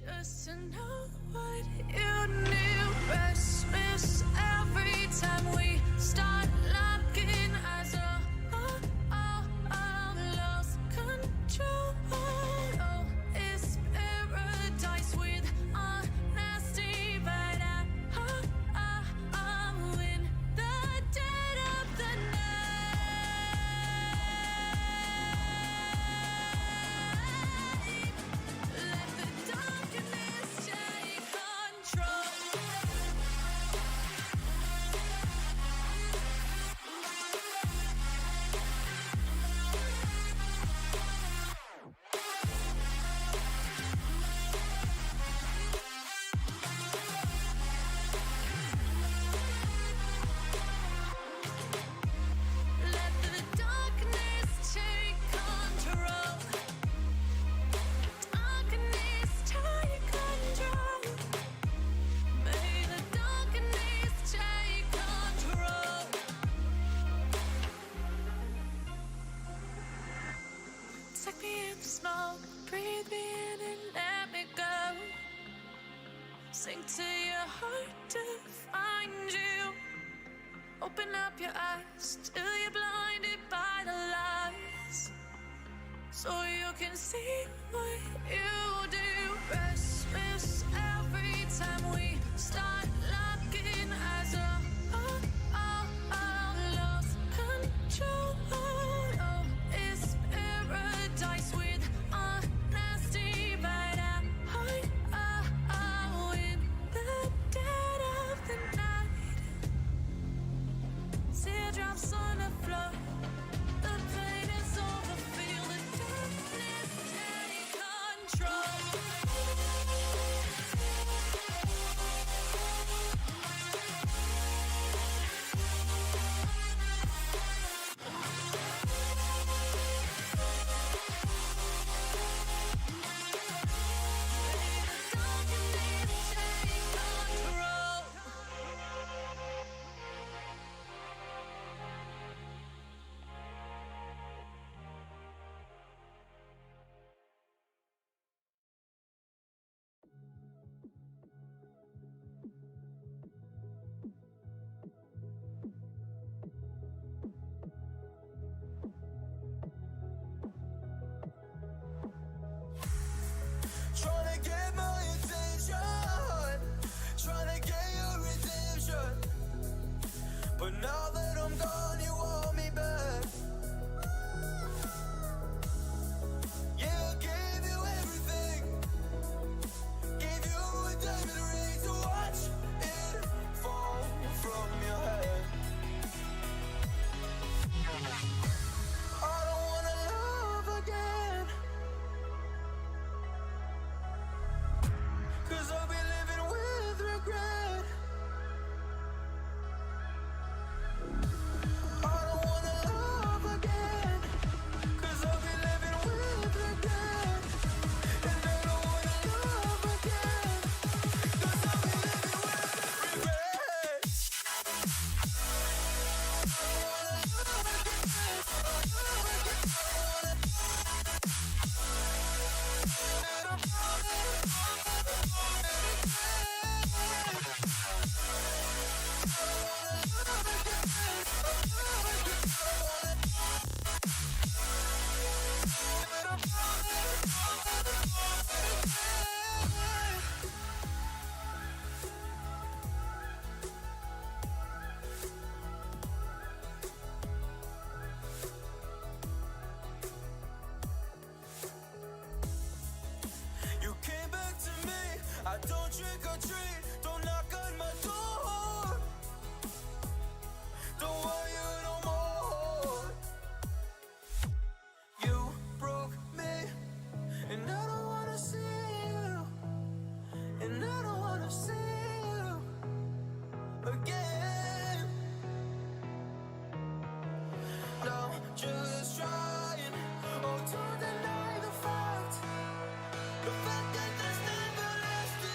Just to know what you knew. Restless every time we start locking eyes. Lost control. Oh, it's paradise with honesty, but I'm in the dead of the night. Let the darkness take control. Let the darkness take control. Darkness take control. May the darkness take control. Take me in the smoke, breathe me in and let me go. Sink to your heart to find you. Open up your eyes till you're blinded by the lies, so you can see what you do. Restless every time we start locking eyes. Lost control. Oh, it's paradise with honesty, but I'm in the dead of the night. Teardrops on the floor. The pain is over. Feel the darkness take control. Darkness take control. Tryna get my attention, tryna get your redemption. But now that I'm gone, you want me back. Yeah, I gave you everything. Gave you a diamond ring to watch it fall from your head. I don't wanna love again, 'cause I'll be living with regret. I don't wanna love again, 'cause I'll be living with regret. And I don't wanna love again, 'cause I'll be living with regret. I don't wanna love again, You came back to me. I don't trick or treat, don't knock on my door. Don't want you no more. You broke me, and I don't wanna see you, and I don't wanna see you again. No, just trying. Oh, don't deny the fact that this never lasts you.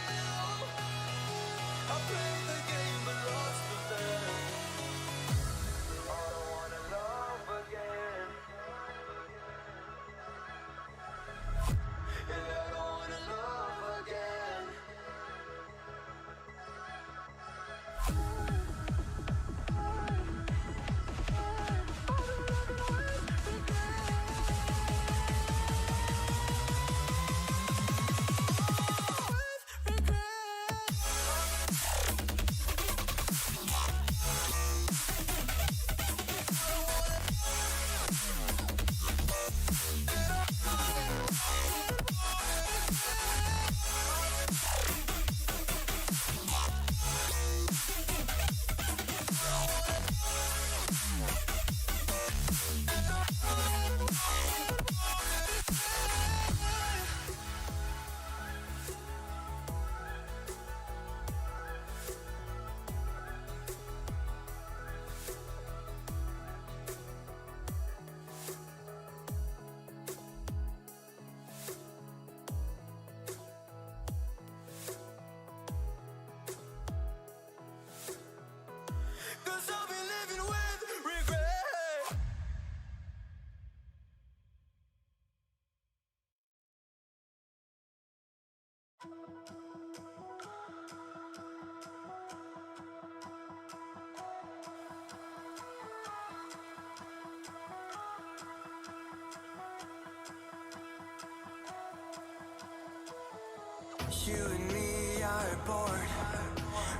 You and me are bored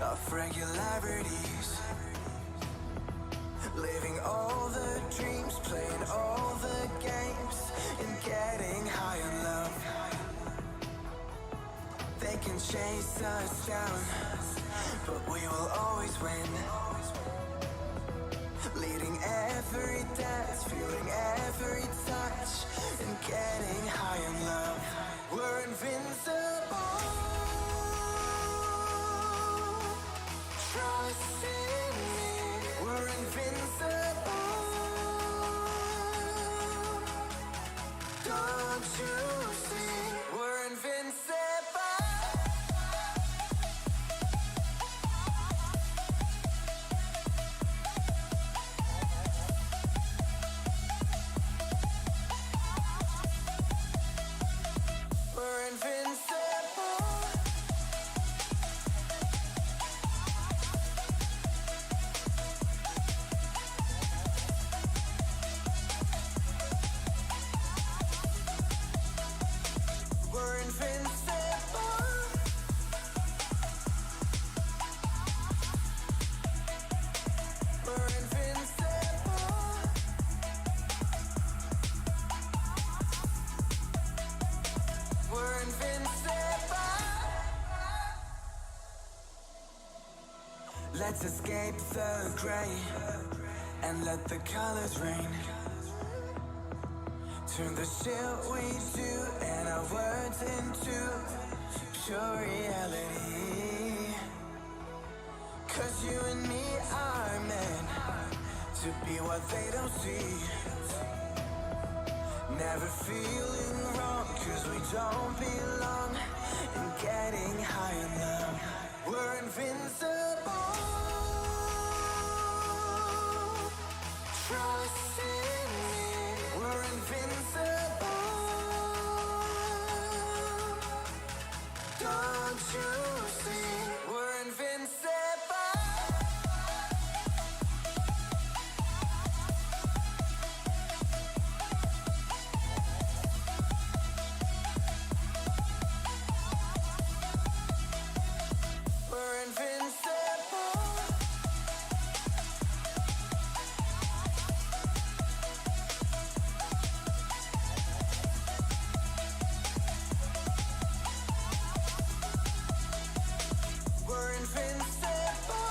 of regularities, living all the dreams, playing all the games, and getting high in love. They can chase us down, but we will always win. Leading every dance, feeling every touch, and getting high in love. We're invincible. Trust in me. We're invincible. Don't you see? We're invincible. We're invincible. We're invincible. We're invincible. We're invincible. Let's escape the gray and let the colors rain. Turn the shit we do and our words into pure reality. 'Cause you and me are meant to be what they don't see. Never feeling wrong 'cause we don't belong. And getting high in love. We're invincible. Trust in me. We're invincible. Don't you see? We're invincible. We're invincible. We're invincible.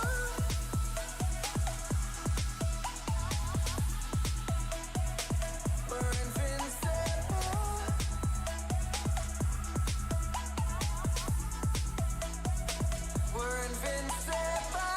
We're invincible. We're invincible.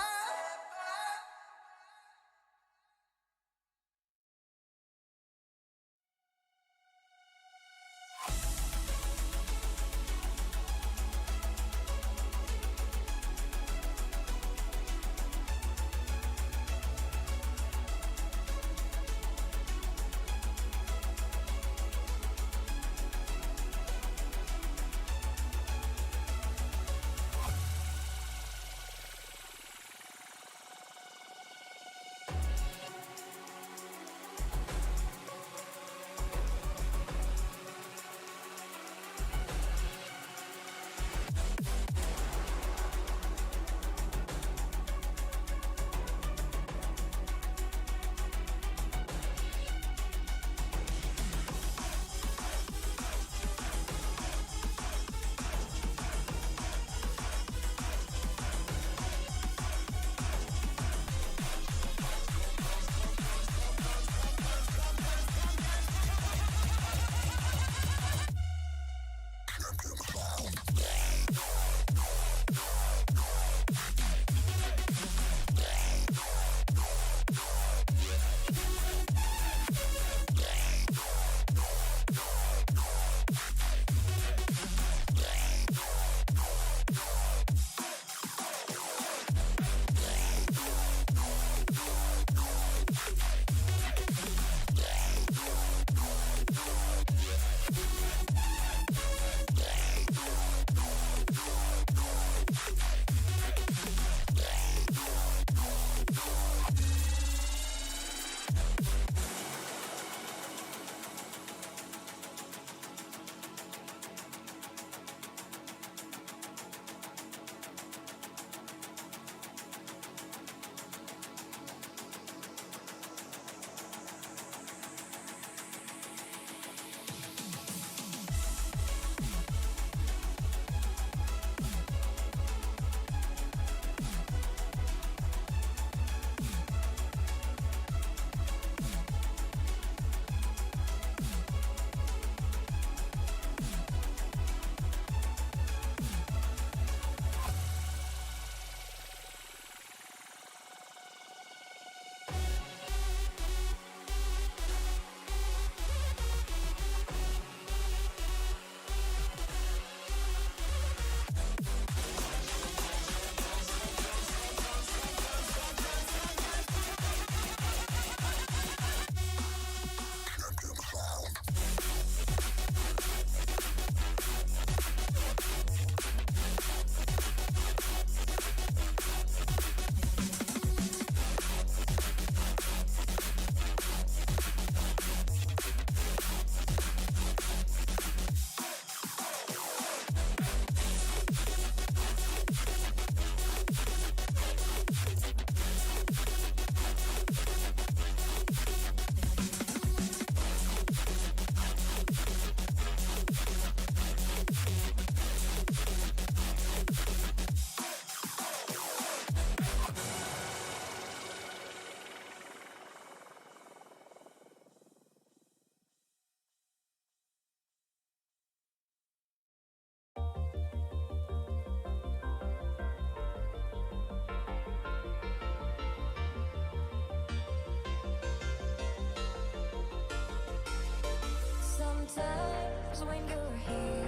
Sometimes when you're here,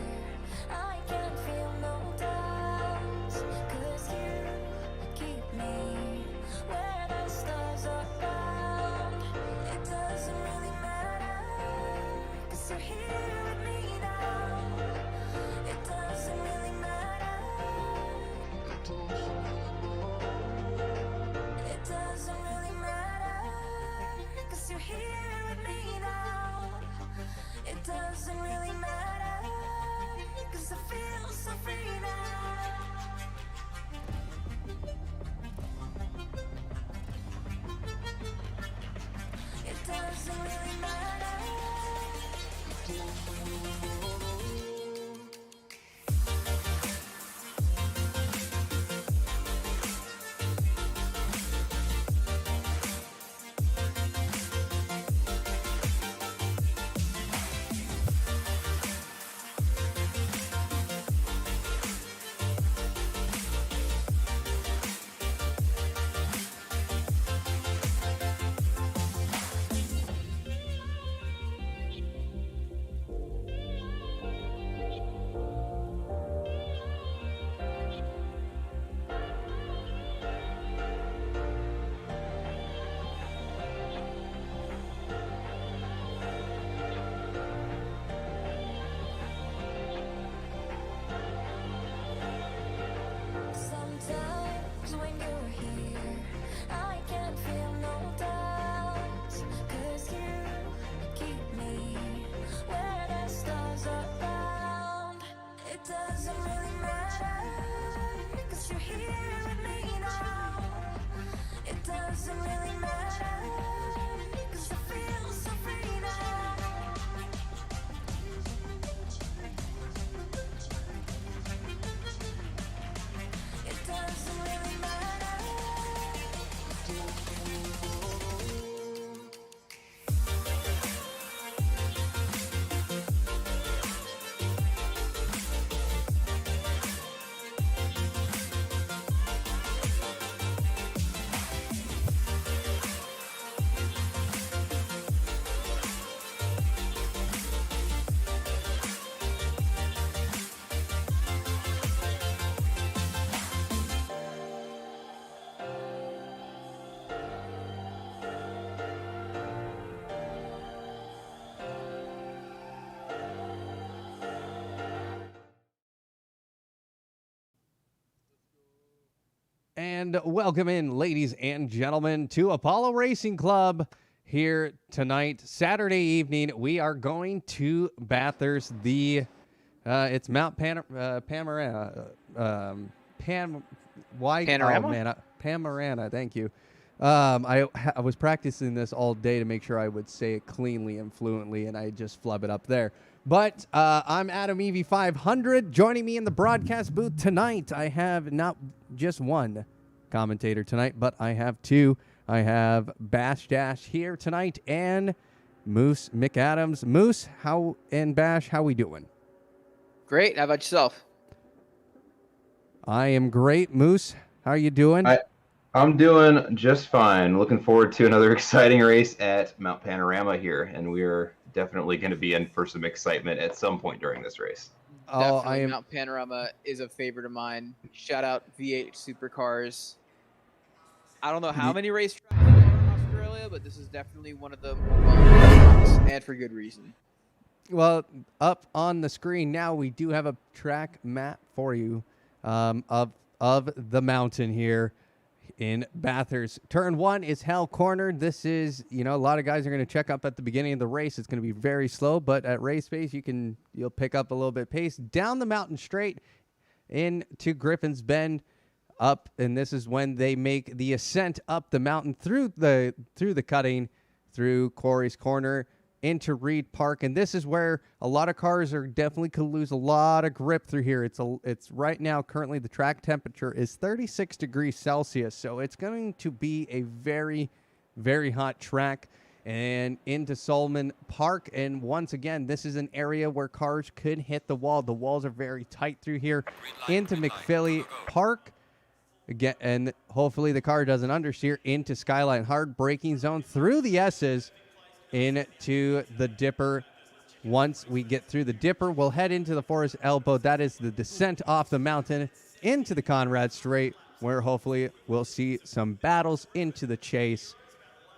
I can feel no doubts, 'cause you keep me where the stars are found. It doesn't really matter, 'cause you're here with me now. It doesn't really matter. It doesn't really matter, 'cause you're here with me now. It doesn't really matter, 'cause I feel so free now. It doesn't really matter. Sometimes when you're here, I can feel no doubts, 'cause you keep me where the stars are found. It doesn't really matter, 'cause you're here with me now. It doesn't really matter, 'cause I feel so free now. It doesn't really matter. And welcome in, ladies and gentlemen, to Apollo Racing Club here tonight, Saturday evening. We are going to Bathurst. It's Mount Panorama. Panorama? Oh, man, Panorama. Thank you. I was practicing this all day to make sure I would say it cleanly and fluently, and I just flub it up there. But I'm Adam EV500. Joining me in the broadcast booth tonight, I have not just one commentator tonight, but I have two. I have Bash Dash here tonight and Moose McAdams. Moose, and Bash, how we doing? Great. How about yourself? I am great. Moose, how are you doing? I'm doing just fine. Looking forward to another exciting race at Mount Panorama here, and we're definitely going to be in for some excitement at some point during this race. Definitely Mount Panorama is a favorite of mine. Shout out V8 Supercars. I don't know how many racetracks there are in Australia, but this is definitely one of the more well-known ones, and for good reason. Well, up on the screen now, we do have a track map for you of the mountain here in Bathurst. Turn 1 is hell cornered. This is, a lot of guys are going to check up at the beginning of the race. It's going to be very slow, but at race pace, you'll pick up a little bit pace. Down the mountain straight into Griffin's Bend up, and this is when they make the ascent up the mountain through the cutting, through Corey's Corner, into Reed Park, and this is where a lot of cars are definitely could lose a lot of grip through here. It's right now currently the track temperature is 36 degrees Celsius, so it's going to be a very, very hot track. And into Solomon Park, and once again, this is an area where cars could hit the wall. The walls are very tight through here. Into McPhilly Park again, and hopefully the car doesn't understeer. Into Skyline, hard braking zone through the S's. Into the Dipper once we get through the Dipper, we'll head into the Forest Elbow. That is the descent off the mountain into the Conrad Strait, where hopefully we'll see some battles into the chase.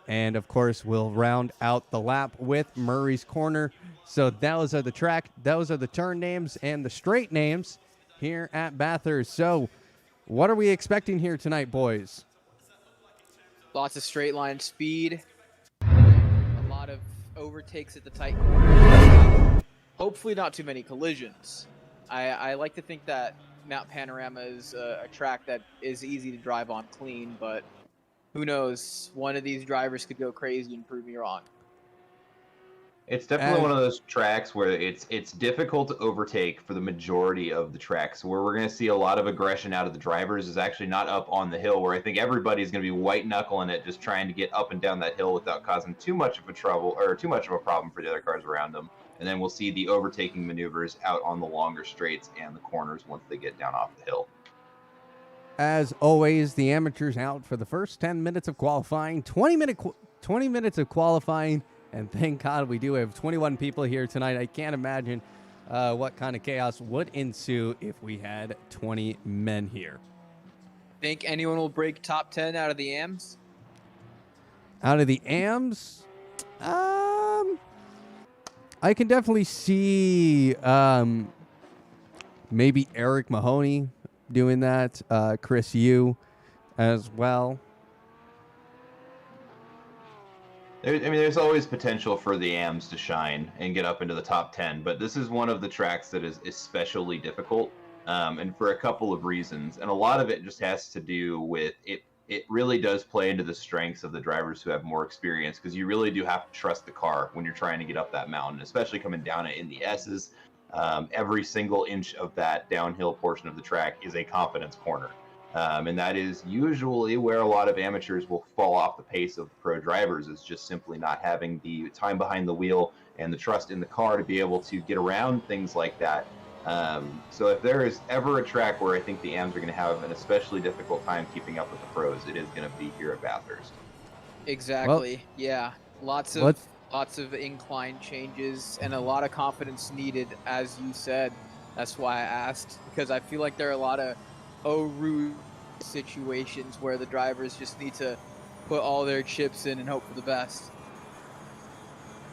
And, of course, we'll round out the lap with Murray's Corner. So those are the turn names and the straight names here at Bathurst. So what are we expecting here tonight, boys? Lots of straight line speed. A lot of overtakes at the tight corners. Hopefully not too many collisions. I like to think that Mount Panorama is a track that is easy to drive on clean, but who knows? One of these drivers could go crazy and prove me wrong. It's definitely one of those tracks where it's difficult to overtake for the majority of the tracks. Where we're going to see a lot of aggression out of the drivers is actually not up on the hill, where I think everybody's going to be white knuckling it, just trying to get up and down that hill without causing too much of a problem for the other cars around them. And then we'll see the overtaking maneuvers out on the longer straights and the corners once they get down off the hill. As always, the amateurs out for the first 10 minutes of qualifying, 20 minutes of qualifying, and thank God we do have 21 people here tonight. I can't imagine what kind of chaos would ensue if we had 20 men here. Think anyone will break top 10 out of the AMs? Out of the AMs? I can definitely see maybe Eric Mahoney doing that, Chris Yu as well. There's always potential for the AMs to shine and get up into the top 10, but this is one of the tracks that is especially difficult, and for a couple of reasons. And a lot of it just has to do with it. It really does play into the strengths of the drivers who have more experience, because you really do have to trust the car when you're trying to get up that mountain, especially coming down it in the S's. Every single inch of that downhill portion of the track is a confidence corner. And that is usually where a lot of amateurs will fall off the pace of pro drivers, is just simply not having the time behind the wheel and the trust in the car to be able to get around things like that. So if there is ever a track where I think the AMs are going to have an especially difficult time keeping up with the pros, it is going to be here at Bathurst. Exactly. Well, yeah. Lots of incline changes and a lot of confidence needed, as you said. That's why I asked, because I feel like there are a lot of rude situations where the drivers just need to put all their chips in and hope for the best.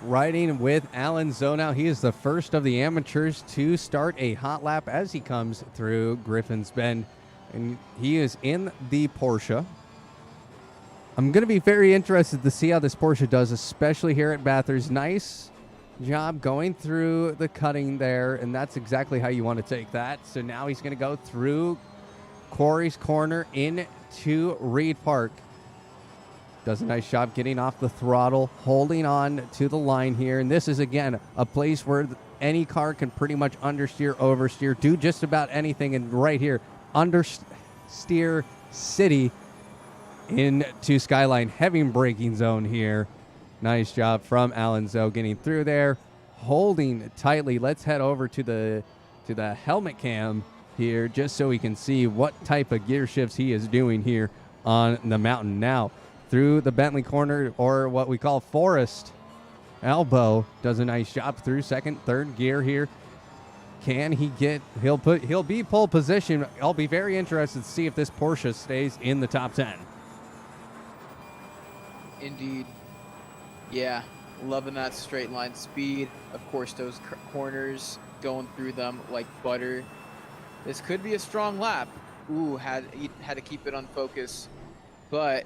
Riding with Alan Zonau, he is the first of the amateurs to start a hot lap as he comes through Griffin's Bend, and he is in the Porsche. I'm going to be very interested to see how this Porsche does, especially here at Bathurst. Nice job going through the cutting there, and that's exactly how you want to take that. So now he's going to go through Quarry's Corner into Reed Park. Does a nice job getting off the throttle, holding on to the line here. And this is, again, a place where any car can pretty much understeer, oversteer, do just about anything. And right here, understeer city into Skyline, heavy braking zone here. Nice job from Alan Zoe getting through there, holding tightly. Let's head over to the helmet cam here just so we can see what type of gear shifts he is doing here on the mountain. Now, through the Bentley Corner, or what we call Forest Elbow, does a nice job through second, third gear here. Can he get, he'll be pole position. I'll be very interested to see if this Porsche stays in the top 10. Indeed. Yeah, loving that straight line speed. Of course, those corners, going through them like butter. This could be a strong lap. Ooh, had to keep it on focus. But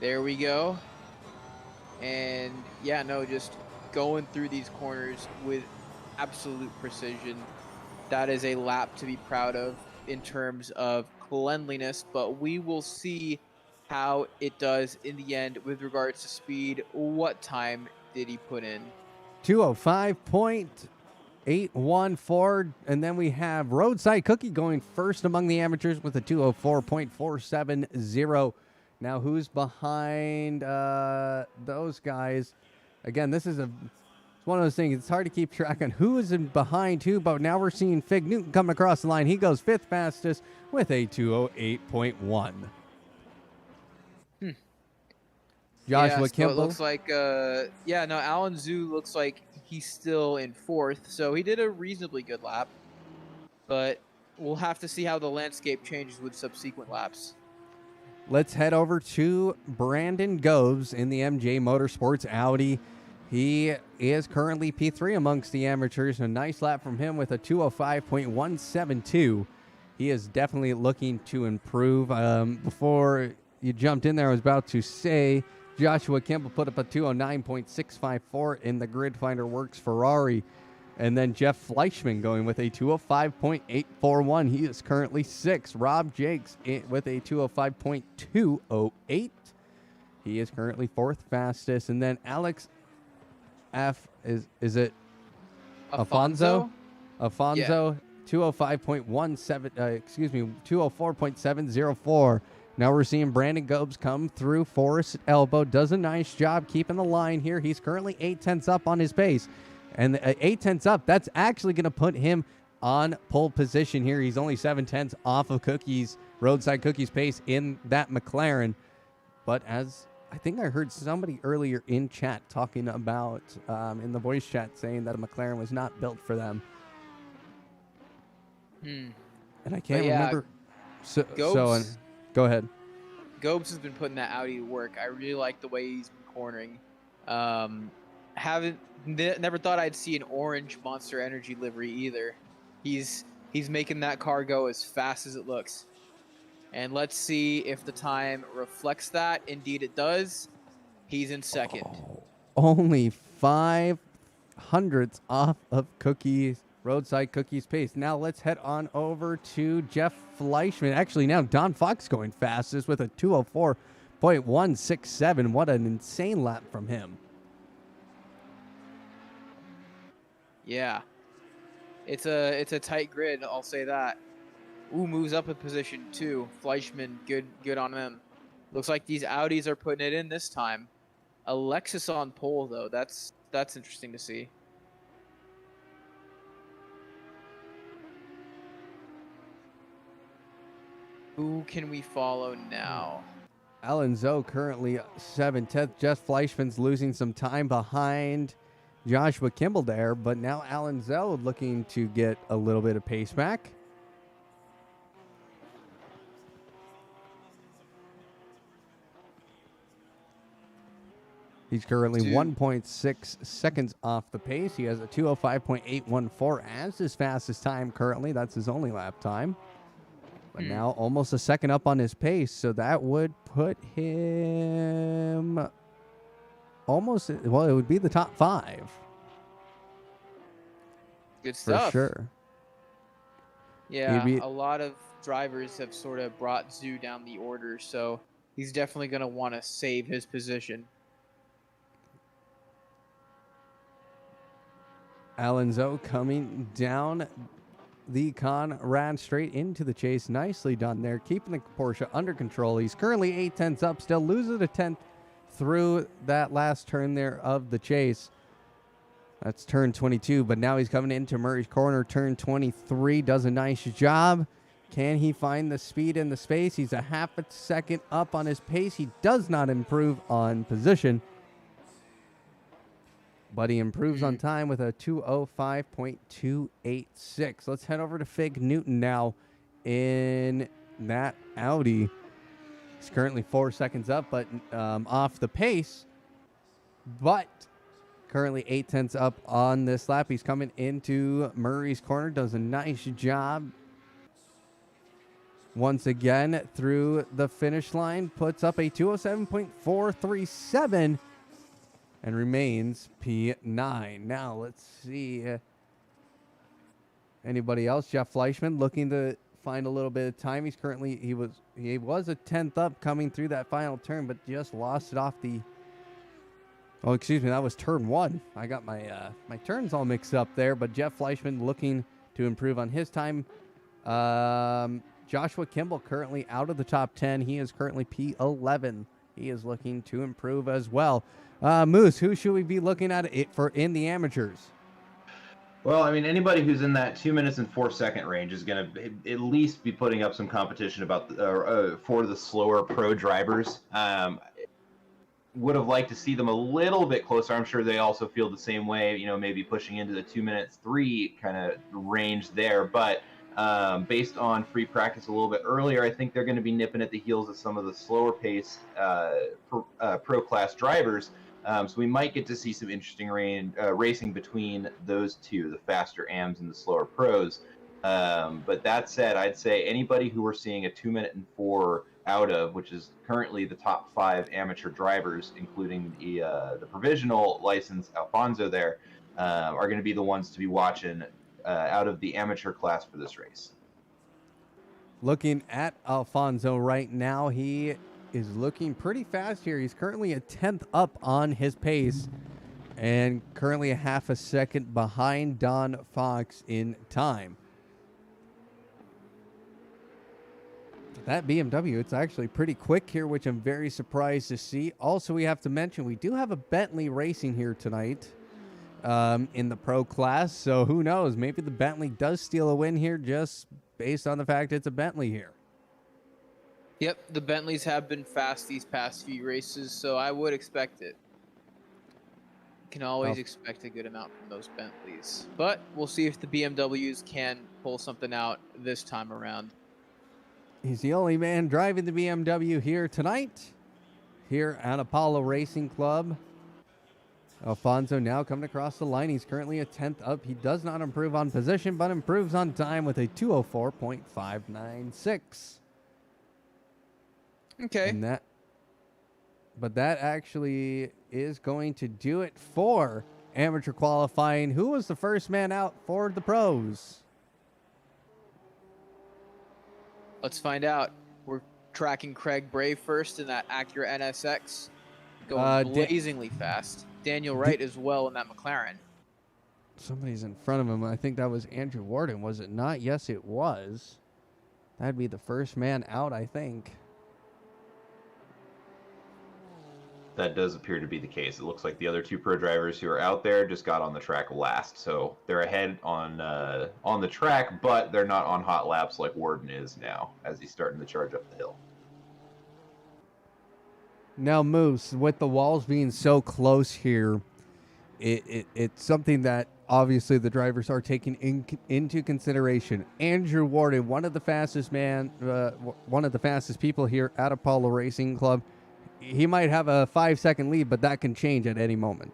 there we go. And yeah, no, just going through these corners with absolute precision. That is a lap to be proud of in terms of cleanliness, but we will see how it does in the end with regards to speed. What time did he put in? 205.814, and then we have Roadside Cookie going first among the amateurs with a 204.470. Now, who's behind those guys? Again, this is it's one of those things. It's hard to keep track on who is in behind who, but now we're seeing Fig Newton coming across the line. He goes fifth fastest with a 208.1. Joshua so it Kimball. looks like, Alan Zhu looks like he's still in 4th, so he did a reasonably good lap. But we'll have to see how the landscape changes with subsequent laps. Let's head over to Brandon Gobes in the MJ Motorsports Audi. He is currently P3 amongst the amateurs. A nice lap from him with a 205.172. He is definitely looking to improve. Before you jumped in there, I was about to say Joshua Kimball put up a 209.654 in the Grid Finder Works Ferrari. And then Jeff Fleischman going with a 205.841. He is currently 6th. Rob Jakes with a 205.208. He is currently 4th fastest. And then Alex F. Is it Afonso? Afonso, 204.704. Now we're seeing Brandon Gobes come through Forest Elbow. Does a nice job keeping the line here. He's currently 8/10 up on his pace. And 8/10 up, that's actually going to put him on pole position here. He's only 7/10 off of Roadside Cookies pace in that McLaren. But as I think I heard somebody earlier in chat talking about, in the voice chat, saying that a McLaren was not built for them. And I can't remember. Go ahead. Gobes has been putting that Audi to work. I really like the way he's been cornering. Never thought I'd see an orange Monster Energy livery either. He's making that car go as fast as it looks. And let's see if the time reflects that. Indeed it does. He's in 2nd. Only 5/100ths off of Roadside Cookies pace. Now let's head on over to Jeff Fleischman. Actually, now Don Fox going fastest with a 204.167. What an insane lap from him. Yeah. It's a tight grid, I'll say that. Ooh, moves up a position too. Fleischman, good on him. Looks like these Audis are putting it in this time. A Lexus on pole though. That's interesting to see. Who can we follow now? Alan Zoe currently 7/10. Jeff Fleischman's losing some time behind Joshua Kimball there, but now Alan Zoe looking to get a little bit of pace back. He's currently 1.6 seconds off the pace. He has a 205.814 as his fastest time currently. That's his only lap time. But now almost a second up on his pace, so that would put him almost, well, it would be the top 5. Good stuff. For sure. Yeah, a lot of drivers have sort of brought Zhu down the order, so he's definitely going to want to save his position. Alan Zoe coming down the Conrad straight into the chase. Nicely done there, keeping the Porsche under control. He's currently 8/10 up, still loses a 10th through that last turn there of the chase. That's turn 22, but now he's coming into Murray's corner, turn 23, does a nice job. Can he find the speed and the space? He's a half a second up on his pace. He does not improve on position, but he improves on time with a 205.286. Let's head over to Fig Newton now in that Audi. He's currently 4 seconds up, but off the pace, but currently 8/10 up on this lap. He's coming into Murray's corner, does a nice job. Once again, through the finish line, puts up a 207.437 and remains P9. Now, let's see. Anybody else? Jeff Fleischman looking to find a little bit of time. He's currently, he was a 10th up coming through that final turn, but just lost it off the, oh, excuse me, that was turn 1. I got my my turns all mixed up there, but Jeff Fleischman looking to improve on his time. Joshua Kimball currently out of the top 10. He is currently P11. He is looking to improve as well. Moose, who should we be looking at it for in the amateurs? Well, I mean, anybody who's in that 2 minutes and 4 second range is going to at least be putting up some competition about for the slower pro drivers. would have liked to see them a little bit closer. I'm sure they also feel the same way, you know, maybe pushing into the 2:03 kind of range there. But based on free practice a little bit earlier, I think they're going to be nipping at the heels of some of the slower paced pro class drivers. So we might get to see some interesting racing between those two, the faster AMs and the slower pros. But that said, I'd say anybody who we're seeing a 2:04 out of, which is currently the top 5 amateur drivers, including the provisional license Alfonso there, are going to be the ones to be watching out of the amateur class for this race. Looking at Alfonso right now, he is looking pretty fast here. He's currently a 10th up on his pace and currently a half a second behind Don Fox in time. That BMW, it's actually pretty quick here, which I'm very surprised to see. Also, we have to mention we do have a Bentley racing here tonight in the pro class. So who knows? Maybe the Bentley does steal a win here just based on the fact it's a Bentley here. Yep, the Bentleys have been fast these past few races, so I would expect it. Can always expect a good amount from those Bentleys. But we'll see if the BMWs can pull something out this time around. He's the only man driving the BMW here tonight, here at Apollo Racing Club. Alfonso now coming across the line. He's currently a 10th up. He does not improve on position, but improves on time with a 2:04.596. Okay. And that actually is going to do it for amateur qualifying. Who was the first man out for the pros? Let's find out. We're tracking Craig Bray first in that Acura NSX. Going blazingly fast. Daniel Wright as well in that McLaren. Somebody's in front of him. I think that was Andrew Warden, was it not? Yes, it was. That'd be the first man out, I think. That does appear to be the case. It looks like the other 2 pro drivers who are out there just got on the track last, so they're ahead on the track, but they're not on hot laps like Warden is now as he's starting to charge up the hill. Now, Moose, with the walls being so close here, it's something that obviously the drivers are taking into consideration. Andrew Warden, one of the fastest people here at Apollo Racing Club. He might have a 5-second lead, but that can change at any moment.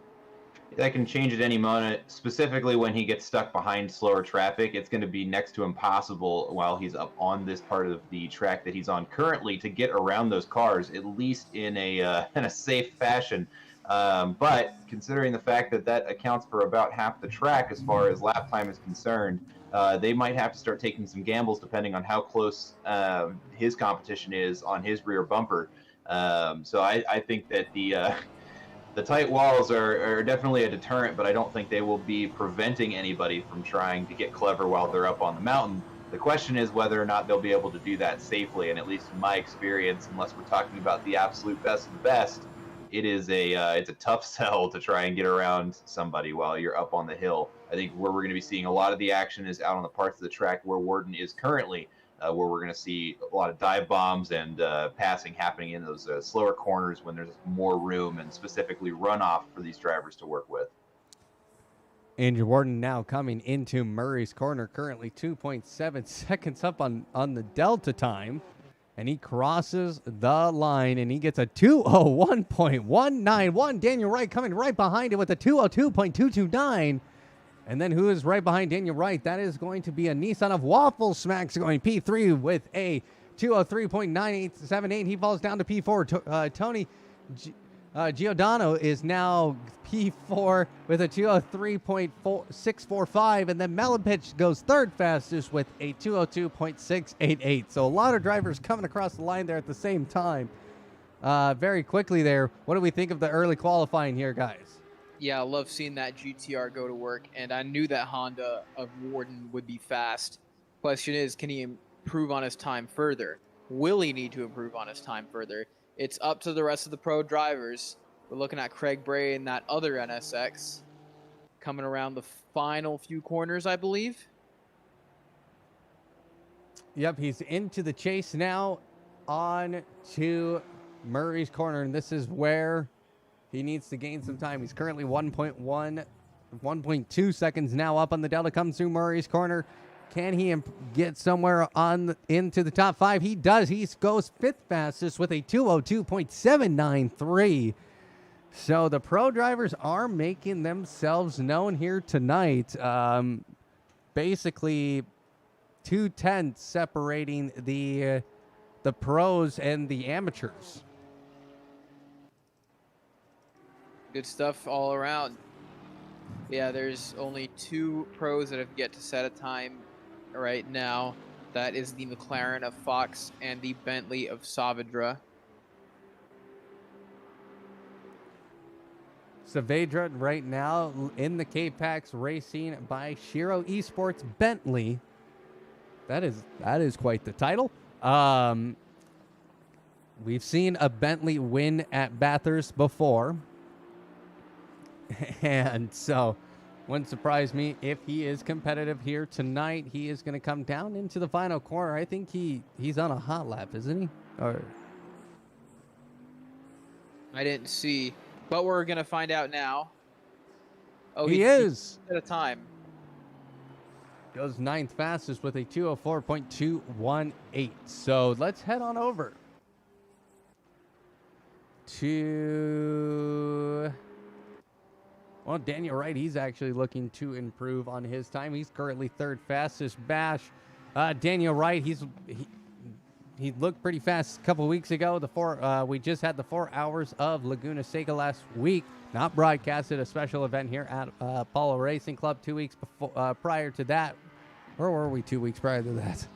That can change at any moment, specifically when he gets stuck behind slower traffic. It's going to be next to impossible while he's up on this part of the track that he's on currently to get around those cars, at least in a safe fashion. But considering the fact that accounts for about half the track as far as lap time is concerned, they might have to start taking some gambles depending on how close his competition is on his rear bumper. So I think that the tight walls are definitely a deterrent, but I don't think they will be preventing anybody from trying to get clever while they're up on the mountain. The question is whether or not they'll be able to do that safely, and at least in my experience, unless we're talking about the absolute best of the best, it's a tough sell to try and get around somebody while you're up on the hill. I think where we're going to be seeing a lot of the action is out on the parts of the track where Warden is currently, where we're going to see a lot of dive bombs and passing happening in those slower corners when there's more room and specifically runoff for these drivers to work with. Andrew Warden now coming into Murray's corner, currently 2.7 seconds up on the Delta time. And he crosses the line, and he gets a 2:01.191. Daniel Wright coming right behind it with a 2:02.229. And then who is right behind Daniel Wright? That is going to be a Nissan of Waffle Smacks going P3 with a 2:03.9878. He falls down to P4. Tony Giordano is now P4 with a 2:03.645. And then Melipich goes third fastest with a 2:02.688. So a lot of drivers coming across the line there at the same time. Very quickly there, what do we think of the early qualifying here, guys? Yeah, I love seeing that GTR go to work, and I knew that Honda of Warden would be fast. Question is, can he improve on his time further? Will he need to improve on his time further? It's up to the rest of the pro drivers. We're looking at Craig Bray in that other NSX coming around the final few corners, I believe. Yep, he's into the chase now on to Murray's corner, and this is where He needs to gain some time. He's currently 1.2 seconds now up on the Delta. Comes through Murray's corner. Can he get somewhere into the top 5? He does. He goes 5th fastest with a 2:02.793. So the pro drivers are making themselves known here tonight. Basically, 2/10 separating the pros and the amateurs. Good stuff all around. Yeah, there's only 2 pros that have yet to set a time right now. That is the McLaren of Fox and the Bentley of Saavedra. Saavedra right now in the K-Pax racing by Shiro Esports Bentley. That is quite the title. We've seen a Bentley win at Bathurst before. And so wouldn't surprise me if he is competitive here tonight. He is going to come down into the final corner. I think he's on a hot lap, isn't he? Or I didn't see, but we're going to find out now. Oh, he is at a time. Goes 9th fastest with a 2:04.218. So let's head on over to, well, Daniel Wright. He's actually looking to improve on his time. He's currently 3rd fastest. Bash, Daniel Wright. He looked pretty fast a couple weeks ago. We just had the 4 hours of Laguna Seca last week. Not broadcasted, a special event here at Apollo Racing Club 2 weeks before. Prior to that, where were we 2 weeks prior to that?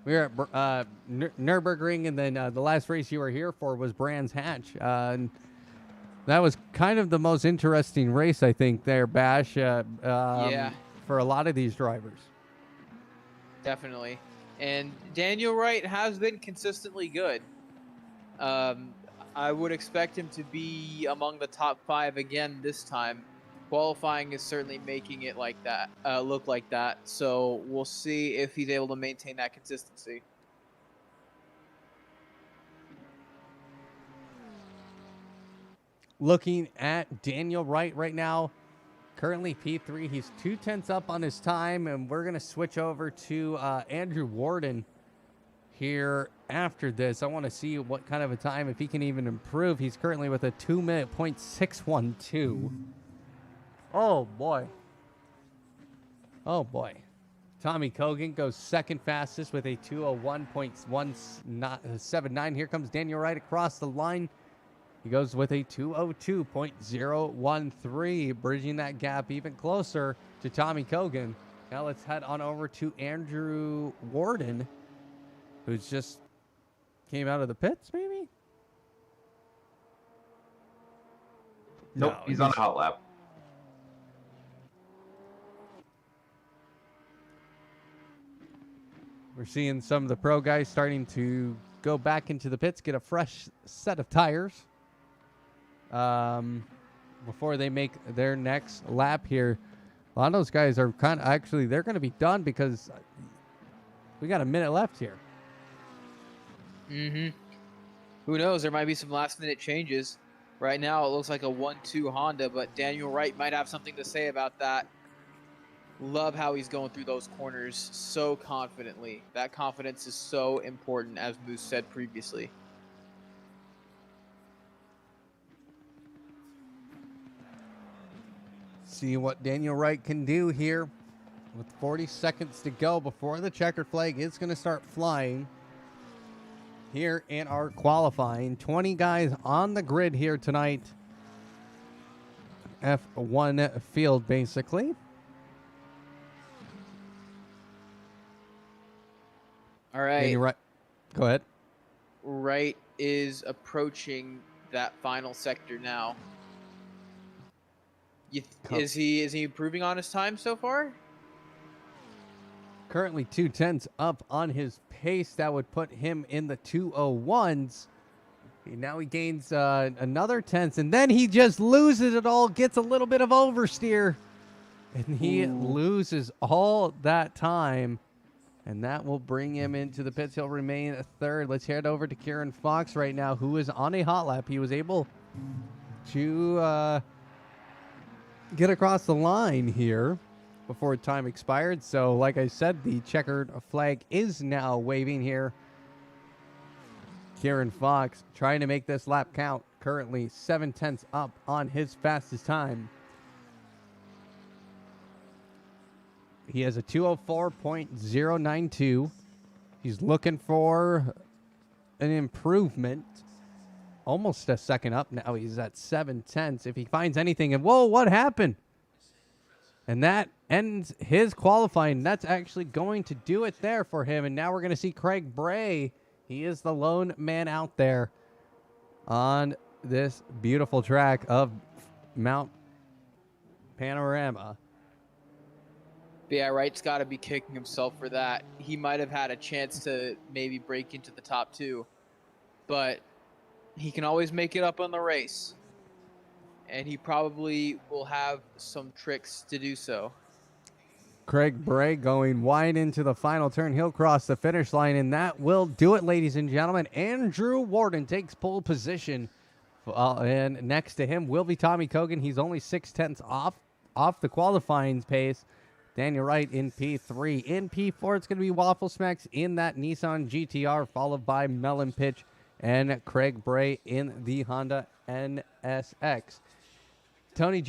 We were at Nürburgring, and then the last race you were here for was Brands Hatch. And that was kind of the most interesting race, I think, there, Bash, Yeah. for a lot of these drivers. Definitely. And Daniel Wright has been consistently good. I would expect him to be among the top 5 again this time. Qualifying is certainly making it like that, look like that. So we'll see if he's able to maintain that consistency. Looking at Daniel Wright right now, currently P3. He's 2/10 up on his time, and we're going to switch over to Andrew Warden here after this. I want to see what kind of a time, if he can even improve. He's currently with a 2:06.12. Oh, boy. Oh, boy. Tommy Kogan goes 2nd fastest with a 2:01.179. Here comes Daniel Wright across the line. He goes with a 2:02.013, bridging that gap even closer to Tommy Kogan. Now let's head on over to Andrew Warden, who's just came out of the pits, maybe? Nope, No, he's on a hot lap. We're seeing some of the pro guys starting to go back into the pits, get a fresh set of tires before they make their next lap here. A lot of those guys are they're going to be done because we got a minute left here. Mm-hmm. Who knows? There might be some last-minute changes. Right now, it looks like a 1-2 Honda, but Daniel Wright might have something to say about that. Love how he's going through those corners so confidently. That confidence is so important, as Moose said previously. See what Daniel Wright can do here with 40 seconds to go before the checkered flag is going to start flying here in our qualifying. 20 guys on the grid here tonight. F1 field, basically. All right. Daniel Wright, go ahead. Wright is approaching that final sector now. Is he improving on his time so far? Currently 2:10 up on his pace. That would put him in the 2:01s. Now he gains another tenth, and then he just loses it all, gets a little bit of oversteer, and he loses all that time. and that will bring him into the pits. He'll remain third. Let's head over to Kieran Fox right now, who is on a hot lap. He was able to get across the line here before time expired. So, like I said, the checkered flag is now waving here. Kieran Fox trying to make this lap count. Currently 7/10 up on his fastest time. He has a 2:04.092. He's looking for an improvement. Almost a second up now. He's at 7/10. If he finds anything, and whoa, what happened? And that ends his qualifying. That's actually going to do it there for him. And now we're going to see Craig Bray. He is the lone man out there on this beautiful track of Mount Panorama. Yeah, Wright's got to be kicking himself for that. He might have had a chance to maybe break into the top 2, but he can always make it up on the race, and he probably will have some tricks to do so. Craig Bray going wide into the final turn. He'll cross the finish line, and that will do it, ladies and gentlemen. Andrew Warden takes pole position, and next to him will be Tommy Cogan. He's only 6/10 off the qualifying pace. Daniel Wright in P3. In P4, it's going to be Waffle Smacks in that Nissan GTR, followed by Melon Pitch and Craig Bray in the Honda NSX. Tony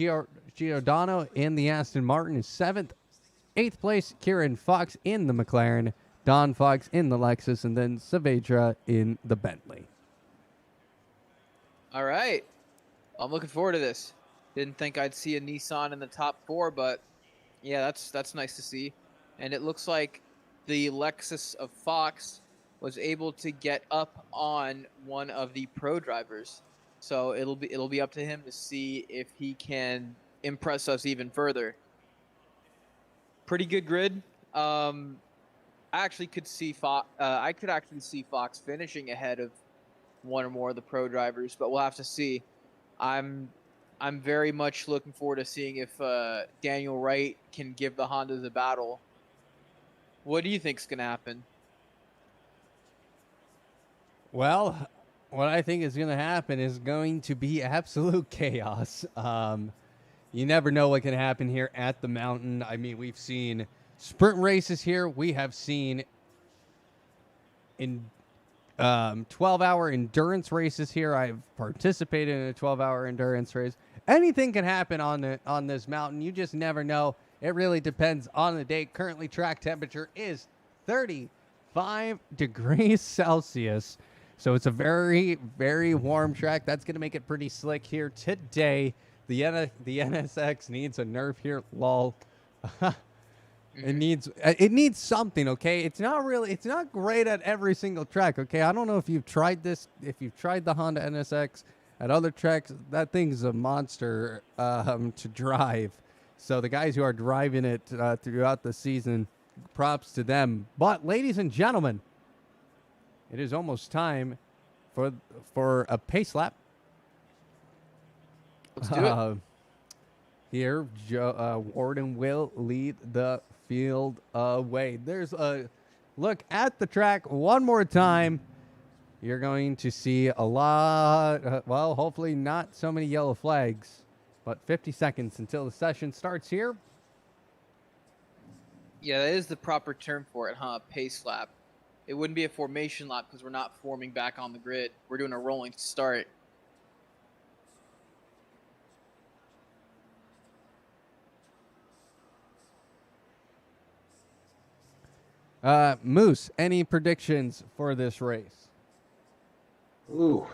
Giordano in the Aston Martin is 7th. 8th place, Kieran Fox in the McLaren, Don Fox in the Lexus, and then Saavedra in the Bentley. All right. I'm looking forward to this. Didn't think I'd see a Nissan in the top 4, but yeah, that's nice to see. And it looks like the Lexus of Fox was able to get up on one of the pro drivers. So it'll be up to him to see if he can impress us even further. Pretty good grid. I actually could see Fox. I could actually see Fox finishing ahead of one or more of the pro drivers, but we'll have to see. I'm very much looking forward to seeing if Daniel Wright can give the Hondas a battle. What do you think's gonna happen? Well, what I think is going to happen is going to be absolute chaos. You never know what can happen here at the mountain. I mean, we've seen sprint races here. We have seen in 12-hour endurance races here. I've participated in a 12-hour endurance race. Anything can happen on this mountain. You just never know. It really depends on the day. Currently, track temperature is 35 degrees Celsius. So it's a very, very warm track. That's going to make it pretty slick here today. The NSX needs a nerf here. Lol. It needs something, okay? It's not great at every single track, okay? I don't know if you've tried this, if you've tried the Honda NSX at other tracks. That thing's a monster to drive. So the guys who are driving it throughout the season, props to them. But ladies and gentlemen, it is almost time for a pace lap. Let's do it. Here, Warden will lead the field away. There's a look at the track one more time. You're going to see a lot, well, hopefully not so many yellow flags, but 50 seconds until the session starts here. Yeah, that is the proper term for it, huh? Pace lap. It wouldn't be a formation lap because we're not forming back on the grid. We're doing a rolling start. Moose, any predictions for this race? Ooh,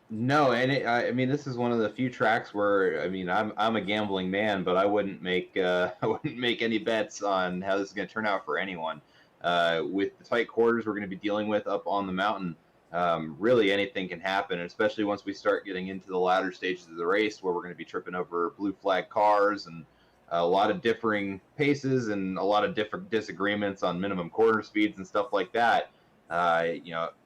no, and I mean, this is one of the few tracks where, I mean, I'm a gambling man, but I wouldn't make any bets on how this is going to turn out for anyone. With the tight quarters we're going to be dealing with up on the mountain, really anything can happen, and especially once we start getting into the latter stages of the race where we're going to be tripping over blue flag cars and a lot of differing paces and a lot of different disagreements on minimum quarter speeds and stuff like that.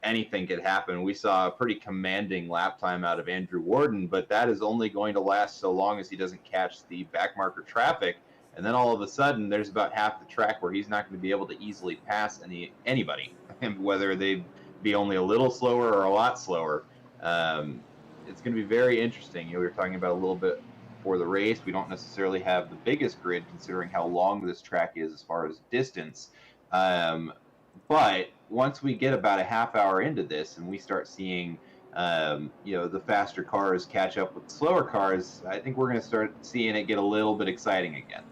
Anything could happen. We saw a pretty commanding lap time out of Andrew Warden, but that is only going to last so long as he doesn't catch the backmarker traffic. And then all of a sudden, there's about half the track where he's not going to be able to easily pass anybody, whether they be only a little slower or a lot slower. It's going to be very interesting. We were talking about a little bit before the race. We don't necessarily have the biggest grid considering how long this track is as far as distance. But once we get about a half hour into this and we start seeing the faster cars catch up with slower cars, I think we're going to start seeing it get a little bit exciting again.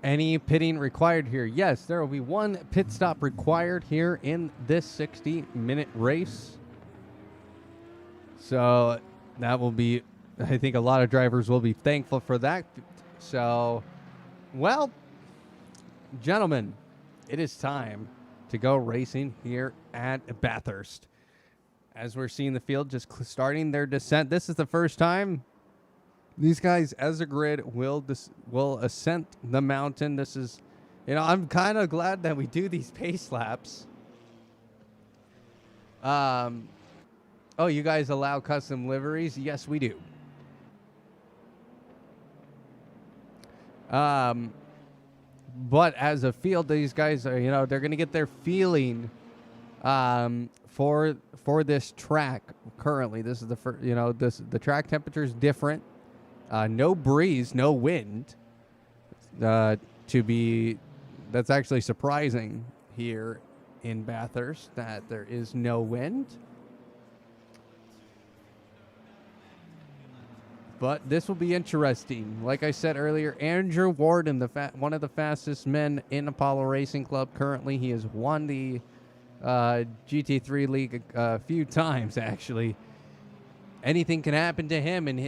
Any pitting required here? Yes, there will be one pit stop required here in this 60-minute race. So that will be, I think a lot of drivers will be thankful for that. So, well, gentlemen, it is time to go racing here at Bathurst. As we're seeing the field just starting their descent, this is the first time these guys as a grid will ascent the mountain. This is, I'm kind of glad that we do these pace laps. Oh, you guys allow custom liveries? Yes, we do. But as a field, these guys are, they're going to get their feeling for this track currently. This is the first, the track temperature is different. No breeze, no wind. That's actually surprising here in Bathurst that there is no wind. But this will be interesting. Like I said earlier, Andrew Warden, one of the fastest men in Apollo Racing Club currently. He has won the GT3 league a few times, actually. Anything can happen to him, and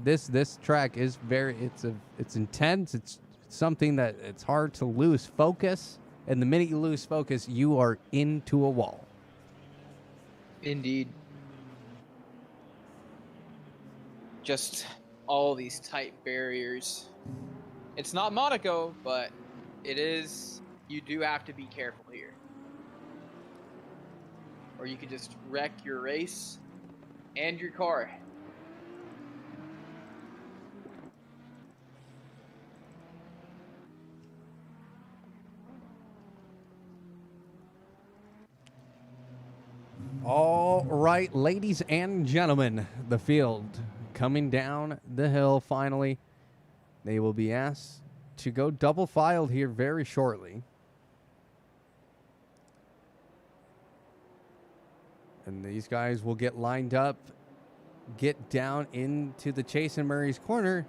this track is it's intense. It's something that it's hard to lose focus, and the minute you lose focus, you are into a wall. Indeed. Just all these tight barriers. It's not Monaco, but it is. You do have to be careful here, or you could just wreck your race and your car. All right, ladies and gentlemen, the field coming down the hill finally. They will be asked to go double filed here very shortly. And these guys will get lined up, get down into the Chase and Murray's corner,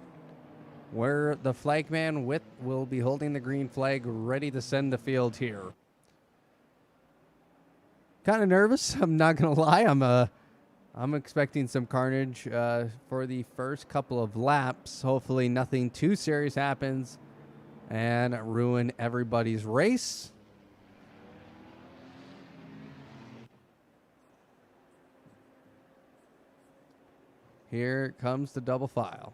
where the flagman will be holding the green flag, ready to send the field here. Kind of nervous, I'm not going to lie. I'm expecting some carnage for the first couple of laps. Hopefully nothing too serious happens and ruin everybody's race. Here comes the double file.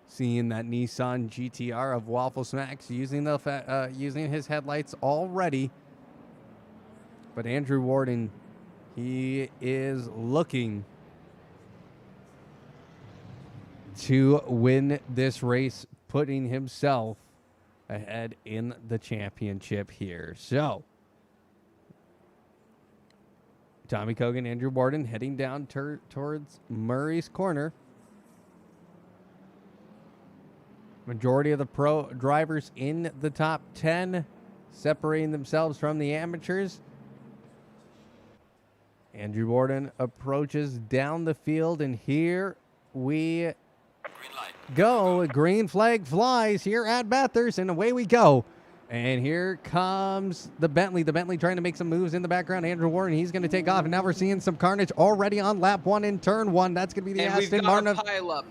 Seeing that Nissan GTR of Waffle Smacks using his headlights already. But Andrew Warden, he is looking to win this race, putting himself ahead in the championship here. So, Tommy Kogan, Andrew Warden heading down towards Murray's corner. Majority of the pro drivers in the top 10, separating themselves from the amateurs. Andrew Warden approaches down the field, and here we go. Green flag flies here at Bathurst, and away we go. And here comes the Bentley. The Bentley trying to make some moves in the background. Andrew Warden, he's going to take off, and now we're seeing some carnage already on lap 1 in turn 1. That's going to be the Aston Martin. And we've got a pile up.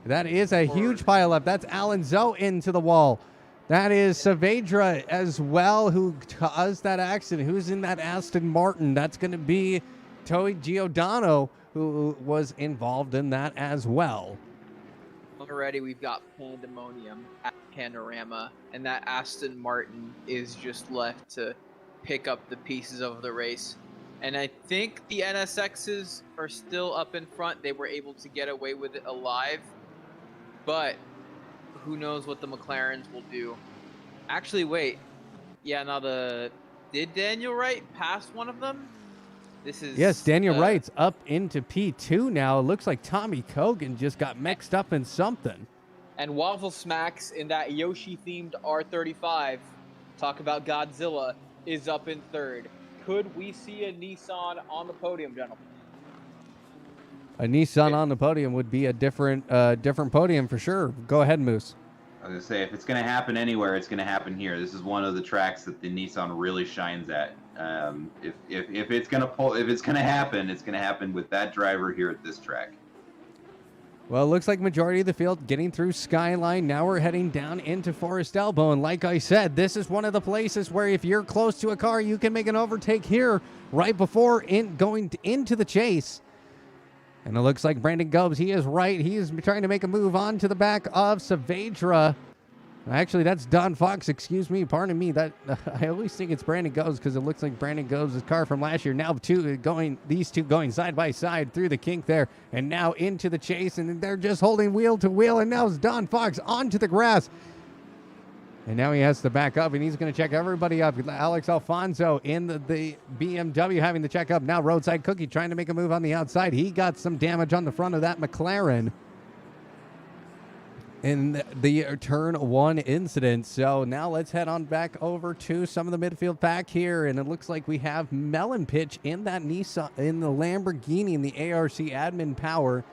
That is a huge pile up. That's Alan Zoe into the wall. That is Saavedra as well, who caused that accident. Who's in that Aston Martin? That's going to be Toy Giordano, who was involved in that as well. Already we've got pandemonium at Panorama, and that Aston Martin is just left to pick up the pieces of the race. And I think the NSXs are still up in front. They were able to get away with it alive. But who knows what the McLarens will do. Actually, wait. Yeah, now did Daniel Wright pass one of them? This is Yes, Daniel Wright's up into P2 now. It looks like Tommy Kogan just got mixed up in something. And Waffle Smacks in that Yoshi-themed R35, talk about Godzilla, is up in third. Could we see a Nissan on the podium, gentlemen? A Nissan on the podium would be a different podium for sure. Go ahead, Moose. I was gonna say, if it's gonna happen anywhere, it's gonna happen here. This is one of the tracks that the Nissan really shines at. If it's gonna happen, it's gonna happen with that driver here at this track. Well, it looks like majority of the field getting through Skyline. Now we're heading down into Forest Elbow. And like I said, this is one of the places where if you're close to a car, you can make an overtake here right before going into the chase. And it looks like Brandon Gobes, he is right. He is trying to make a move on to the back of Saavedra. Actually, that's Don Fox. Excuse me. Pardon me. That I always think it's Brandon Gobes because it looks like Brandon Gobes' car from last year. Now these two going side by side through the kink there and now into the chase. And they're just holding wheel to wheel. And now it's Don Fox onto the grass. And now he has to back up, and he's going to check everybody up. Alex Alfonso in the BMW having to check up. Now Roadside Cookie trying to make a move on the outside. He got some damage on the front of that McLaren in the turn one incident. So now let's head on back over to some of the midfield pack here. And it looks like we have Melon Pitch in that Nissan, in the Lamborghini, in the ARC admin power.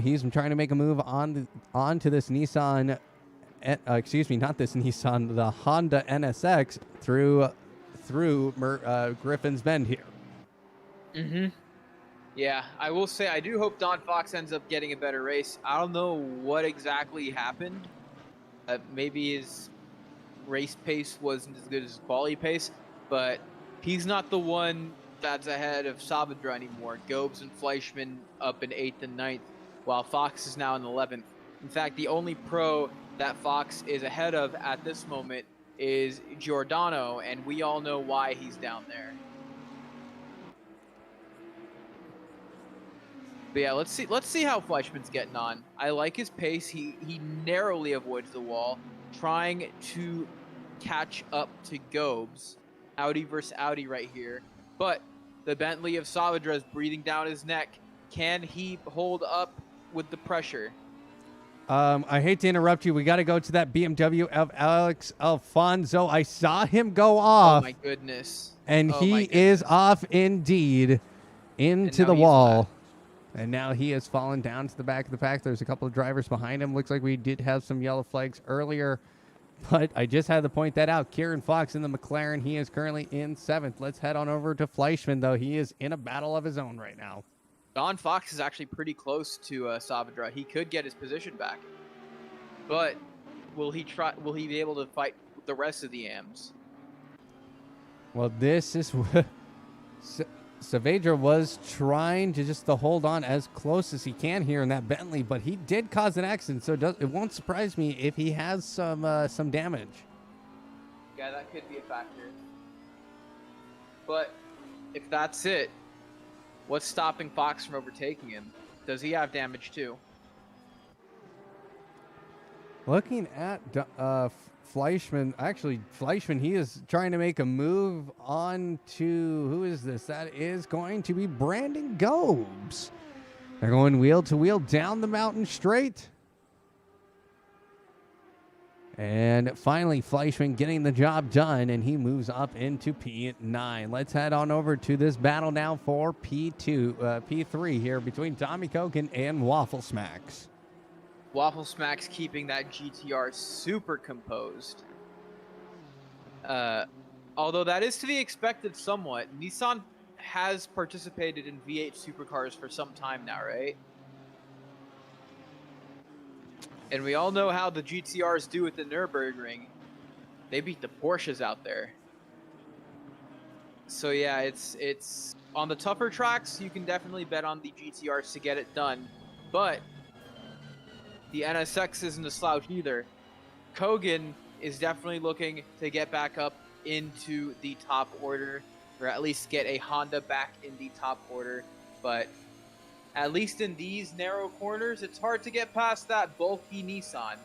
He's trying to make a move onto this Nissan. Excuse me, not this Nissan, the Honda NSX through Griffin's Bend here. Mm-hmm. Yeah, I will say I do hope Don Fox ends up getting a better race. I don't know what exactly happened. Maybe his race pace wasn't as good as his quality pace, but he's not the one that's ahead of Saavedra anymore. Gobes and Fleischmann up in 8th and 9th, while Fox is now in 11th. In fact, the only pro that Fox is ahead of at this moment is Giordano, and we all know why he's down there. But yeah, let's see how Fleischmann's getting on. I like his pace. He narrowly avoids the wall, trying to catch up to Gobes. Audi versus Audi right here. But the Bentley of Saavedra is breathing down his neck. Can he hold up with the pressure? I hate to interrupt you. We got to go to that BMW of Alex Alfonso. I saw him go off. Oh, my goodness. And he is off indeed into the wall. And now he has fallen down to the back of the pack. There's a couple of drivers behind him. Looks like we did have some yellow flags earlier. But I just had to point that out. Kieran Fox in the McLaren. He is currently in 7th. Let's head on over to Fleischmann, though. He is in a battle of his own right now. Don Fox is actually pretty close to Saavedra. He could get his position back, but will he be able to fight the rest of the AMs? Well, this is Saavedra was trying to just hold on as close as he can here in that Bentley, but he did cause an accident, so it won't surprise me if he has some damage. Yeah, that could be a factor. But if that's it, what's stopping Fox from overtaking him? Does he have damage too? Looking at Fleischmann, actually, Fleischmann, he is trying to make a move on to, who is this? That is going to be Brandon Gobes. They're going wheel to wheel down the mountain straight. And finally, Fleischmann getting the job done, and he moves up into P9. Let's head on over to this battle now for P3 here between Tommy Kogan and Waffle Smacks. Waffle Smacks keeping that GTR super composed. Although that is to be expected somewhat. Nissan has participated in V8 supercars for some time now, right? And we all know how the GTRs do at the Nürburgring. They beat the Porsches out there. So yeah, it's on the tougher tracks, you can definitely bet on the GTRs to get it done. But the NSX isn't a slouch either. Kogan is definitely looking to get back up into the top order. or at least get a Honda back in the top order. But at least in these narrow corners, it's hard to get past that bulky Nissan.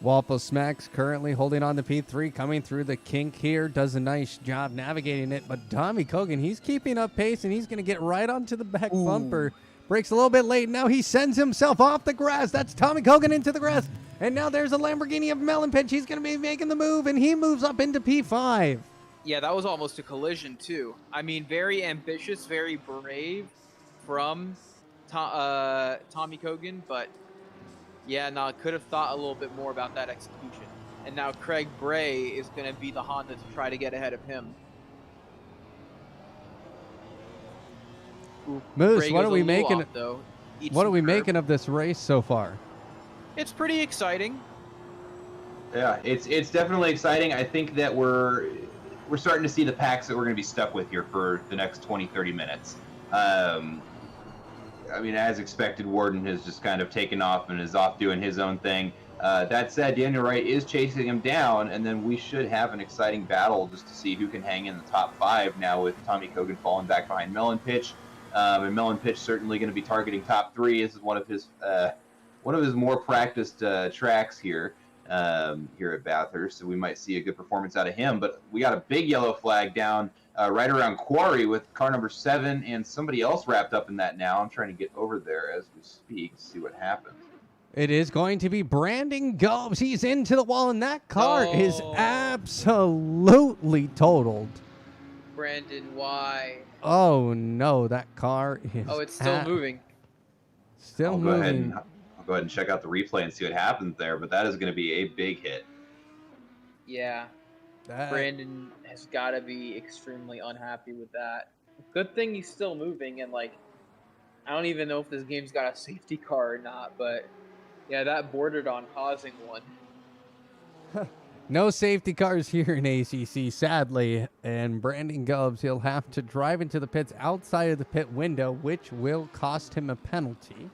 Waffle Smacks currently holding on to P3, coming through the kink here, does a nice job navigating it. But Tommy Kogan, he's keeping up pace, and he's going to get right onto the back bumper. Breaks a little bit late. Now he sends himself off the grass. That's Tommy Kogan into the grass. And now there's a Lamborghini of Melon Pitch. He's going to be making the move, and he moves up into P5. Yeah, that was almost a collision, too. I mean, very ambitious, very brave from Tommy Kogan, but yeah, no, could have thought a little bit more about that execution. And now Craig Bray is going to be the Honda to try to get ahead of him. Ooh, Moose, Bray what goes are a we little making? off, though. Eats What are some we curb. making of this race so far? It's pretty exciting. Yeah, it's definitely exciting. I think that we're starting to see the packs that we're going to be stuck with here for the next 20, 30 minutes. I mean, as expected, Warden has just kind of taken off and is off doing his own thing. That said, Daniel Wright is chasing him down, and then we should have an exciting battle just to see who can hang in the top 5 now with Tommy Kogan falling back behind Melon Pitch. And Melon Pitch certainly going to be targeting top 3. This is one of his more practiced tracks here at Bathurst, so we might see a good performance out of him. But we got a big yellow flag down right around Quarry with car number 7 and somebody else wrapped up in that now. I'm trying to get over there as we speak to see what happens. It is going to be Brandon Gobes. He's into the wall, and that car is absolutely totaled. Brandon, why? Oh, no, that car is... Oh, it's still moving. Still I'll moving. go ahead and check out the replay and see what happens there, but that is going to be a big hit. Yeah. That- Brandon has got to be extremely unhappy with that. Good thing he's still moving, and like, I don't even know if this game's got a safety car or not, but yeah, that bordered on causing one. No safety cars here in ACC, sadly, and Brandon Gobes, he'll have to drive into the pits outside of the pit window, which will cost him a penalty.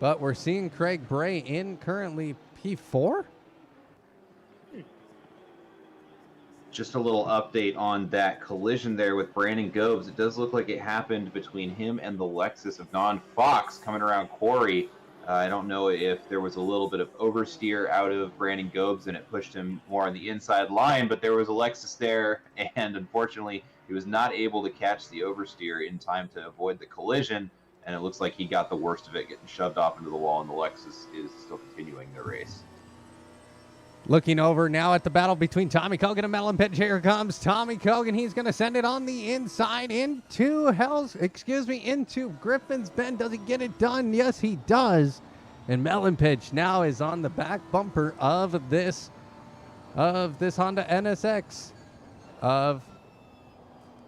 But we're seeing Craig Bray in currently P4? Just a little update on that collision there with Brandon Gobes. It does look like it happened between him and the Lexus of Don Fox coming around Quarry. I don't know if there was a little bit of oversteer out of Brandon Gobes and it pushed him more on the inside line, but there was a Lexus there, and unfortunately he was not able to catch the oversteer in time to avoid the collision, and it looks like he got the worst of it, getting shoved off into the wall, and the Lexus is still continuing their race. Looking over now at the battle between Tommy Kogan and Melon Pitch. Here comes Tommy Kogan. He's going to send it on the inside into into Griffin's Bend. Does he get it done? Yes, he does. And Melon Pitch now is on the back bumper of this Honda NSX of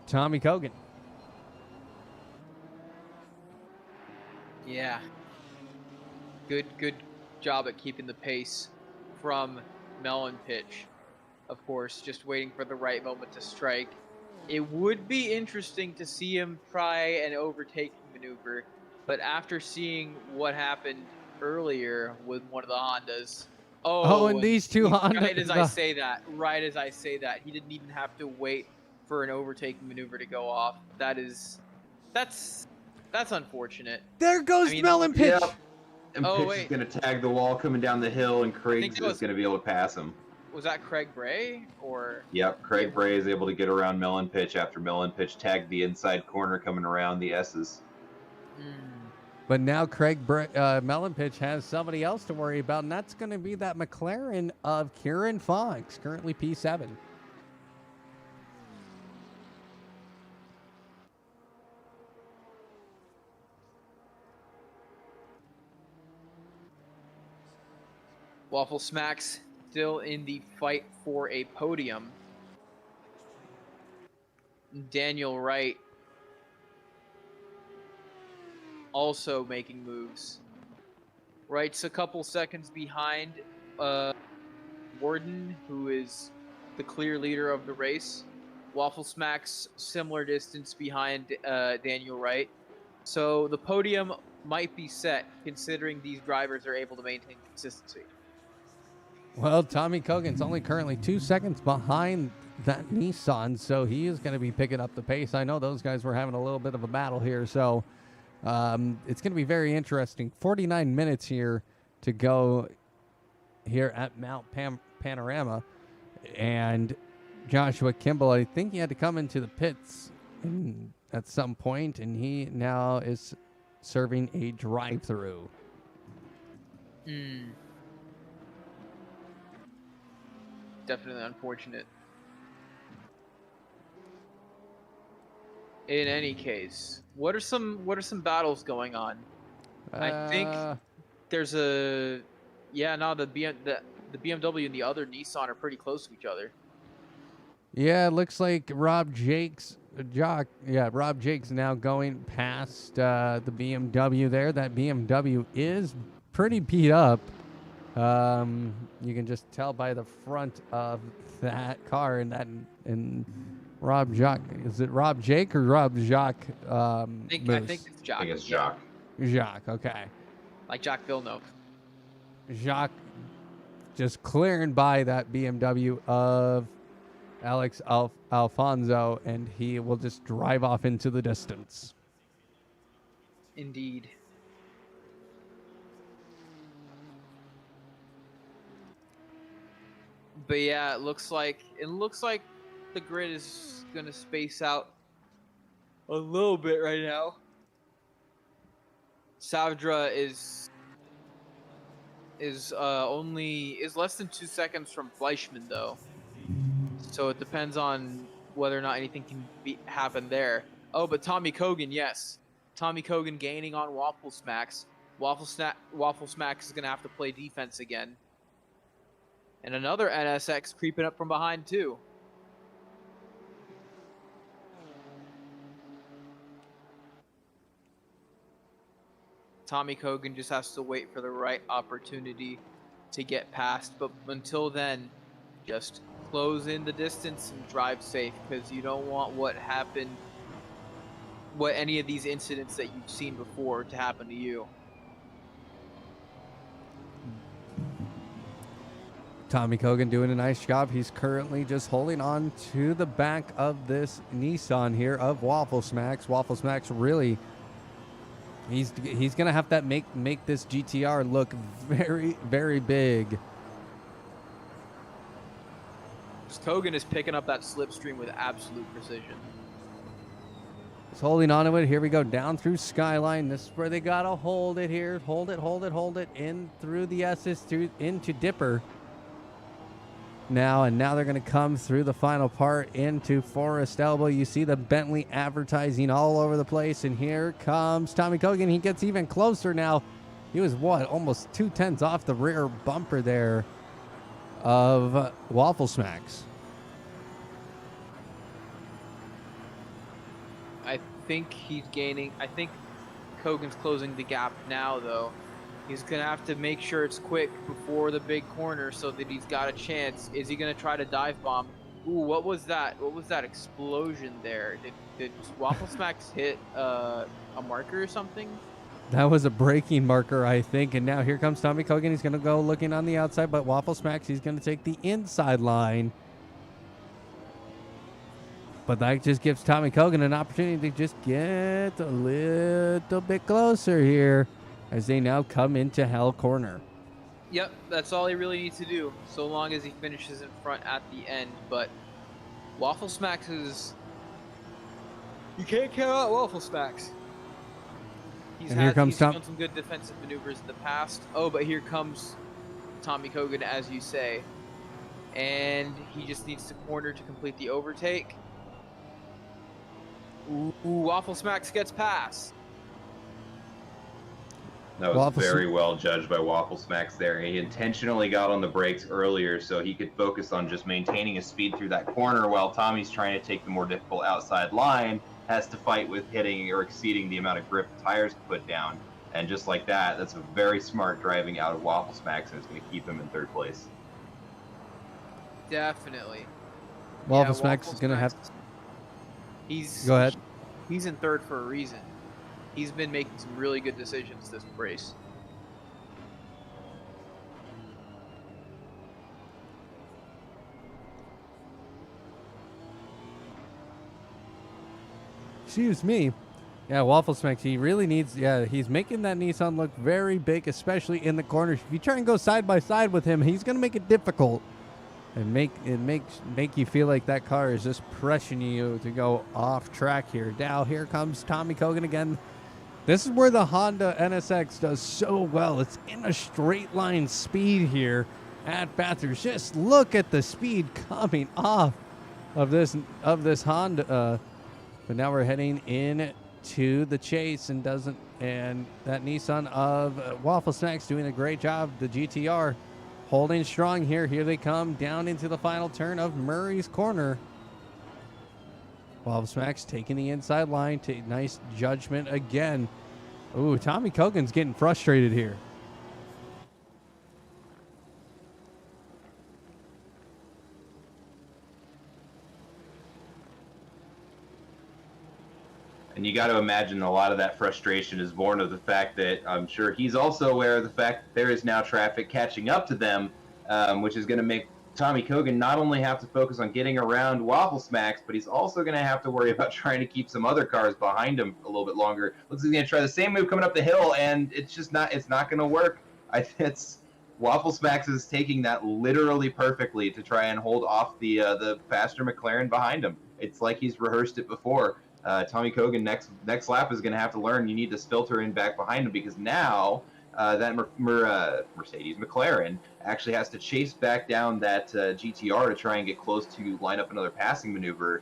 Tommy Kogan. Yeah. Good job at keeping the pace from Melon Pitch. Of course, just waiting for the right moment to strike. It would be interesting to see him try an overtaking maneuver, but after seeing what happened earlier with one of the Hondas, and these two Hondas. Right as I say that, he didn't even have to wait for an overtaking maneuver to go off. That's unfortunate. There goes Melon Pitch. Yep. And Pitch is going to tag the wall coming down the hill, and Craig is going to be able to pass him. Was that Craig Bray? Or Yep, Craig Bray is able to get around Melon Pitch after Melon Pitch tagged the inside corner coming around the S's. But now Melon Pitch has somebody else to worry about, and that's going to be that McLaren of Kieran Fox, currently P7. Waffle Smacks still in the fight for a podium. Daniel Wright also making moves. Wright's a couple seconds behind Warden, who is the clear leader of the race. Waffle Smacks similar distance behind Daniel Wright. So the podium might be set, considering these drivers are able to maintain consistency. Well, Tommy Kogan's only currently 2 seconds behind that Nissan, so he is going to be picking up the pace. I know those guys were having a little bit of a battle here, so it's going to be very interesting. 49 minutes here to go here at Mount Panorama, and Joshua Kimball, I think he had to come into the pits at some point, and he now is serving a drive-through. Definitely unfortunate. In any case, what are some battles going on? I think there's a the BMW and the other Nissan are pretty close to each other. Yeah, it looks like Rob Jake's now going past the BMW there. That BMW is pretty beat up. You can just tell by the front of that car and Rob Jacques. Is it Rob Jake or Rob Jacques? I think it's Jacques. I think it's Jacques. Jacques, okay. Like Jacques Villeneuve. Jacques just clearing by that BMW of Alex Alfonso, and he will just drive off into the distance. Indeed. But yeah, it looks like the grid is gonna space out a little bit right now. Savdra is less than 2 seconds from Fleischmann though, so it depends on whether or not anything can happen there. Oh, but Tommy Kogan, yes, Tommy Kogan gaining on Waffle Smacks. Waffle Smacks is gonna have to play defense again. And another NSX creeping up from behind, too. Tommy Kogan just has to wait for the right opportunity to get past. But until then, just close in the distance and drive safe, because you don't want what any of these incidents that you've seen before to happen to you. Tommy Kogan doing a nice job. He's currently just holding on to the back of this Nissan here of Waffle Smacks. Waffle Smacks really, he's gonna have to make this GTR look very, very big. Kogan is picking up that slipstream with absolute precision. He's holding on to it. Here we go down through Skyline. This is where they gotta hold it here. Hold it in through the S's into Dipper. Now they're going to come through the final part into Forest Elbow. You see the Bentley advertising all over the place, and here comes Tommy Kogan. He gets even closer now. He was almost 2/10 off the rear bumper there of Waffle Smacks. I think he's gaining. I think Kogan's closing the gap now, though. He's going to have to make sure it's quick before the big corner so that he's got a chance. Is he going to try to dive bomb? Ooh, what was that? What was that explosion there? Did Waffle Smacks hit a marker or something? That was a braking marker, I think. And now here comes Tommy Kogan. He's going to go looking on the outside, but Waffle Smacks, he's going to take the inside line. But that just gives Tommy Kogan an opportunity to just get a little bit closer here as they now come into Hell Corner. Yep, that's all he really needs to do, so long as he finishes in front at the end. But Waffle Smacks is... You can't count out Waffle Smacks. He's done some good defensive maneuvers in the past. Oh, but here comes Tommy Kogan, as you say. And he just needs to corner to complete the overtake. Ooh, Waffle Smacks gets past. That was very well judged by Waffle Smacks there. He intentionally got on the brakes earlier so he could focus on just maintaining his speed through that corner, while Tommy's trying to take the more difficult outside line, has to fight with hitting or exceeding the amount of grip the tires can put down. And just like that, that's a very smart driving out of Waffle Smacks, and it's going to keep him in third place. Definitely. Waffle Smacks is going to have... Go ahead. He's in third for a reason. He's been making some really good decisions this race. Excuse me. Yeah, Waffle Smacks, he really needs, he's making that Nissan look very big, especially in the corners. If you try and go side by side with him, he's going to make it difficult and make you feel like that car is just pressuring you to go off track here. Now, here comes Tommy Kogan again. This is where the Honda NSX does so well. It's in a straight line speed here at Bathurst. Just look at the speed coming off of this Honda. But now we're heading in to the chase, and that Nissan of Waffle Snacks doing a great job. The GTR holding strong here. Here they come down into the final turn of Murray's Corner. Waffle Snacks taking the inside line. Nice judgment again. Ooh, Tommy Kogan's getting frustrated here. And you got to imagine a lot of that frustration is born of the fact that I'm sure he's also aware of the fact that there is now traffic catching up to them, which is going to make Tommy Kogan not only have to focus on getting around Waffle Smacks, but he's also going to have to worry about trying to keep some other cars behind him a little bit longer. Looks like he's going to try the same move coming up the hill, and it's not going to work. Waffle Smacks is taking that literally perfectly to try and hold off the faster McLaren behind him. It's like he's rehearsed it before. Tommy Kogan next lap is going to have to learn you need this filter in back behind him, because now that McLaren actually has to chase back down that GTR to try and get close to line up another passing maneuver.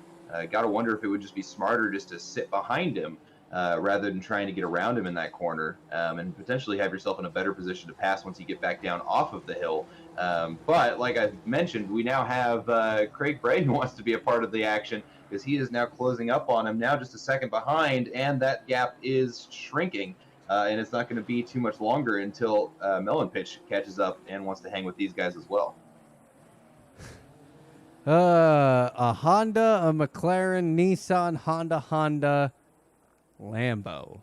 Got to wonder if it would just be smarter just to sit behind him rather than trying to get around him in that corner and potentially have yourself in a better position to pass once you get back down off of the hill. But like I mentioned, we now have Craig Braden wants to be a part of the action, because he is now closing up on him, now just a second behind, and that gap is shrinking. And it's not going to be too much longer until Melon Pitch catches up and wants to hang with these guys as well. A Honda, a McLaren, Nissan, Honda, Lambo.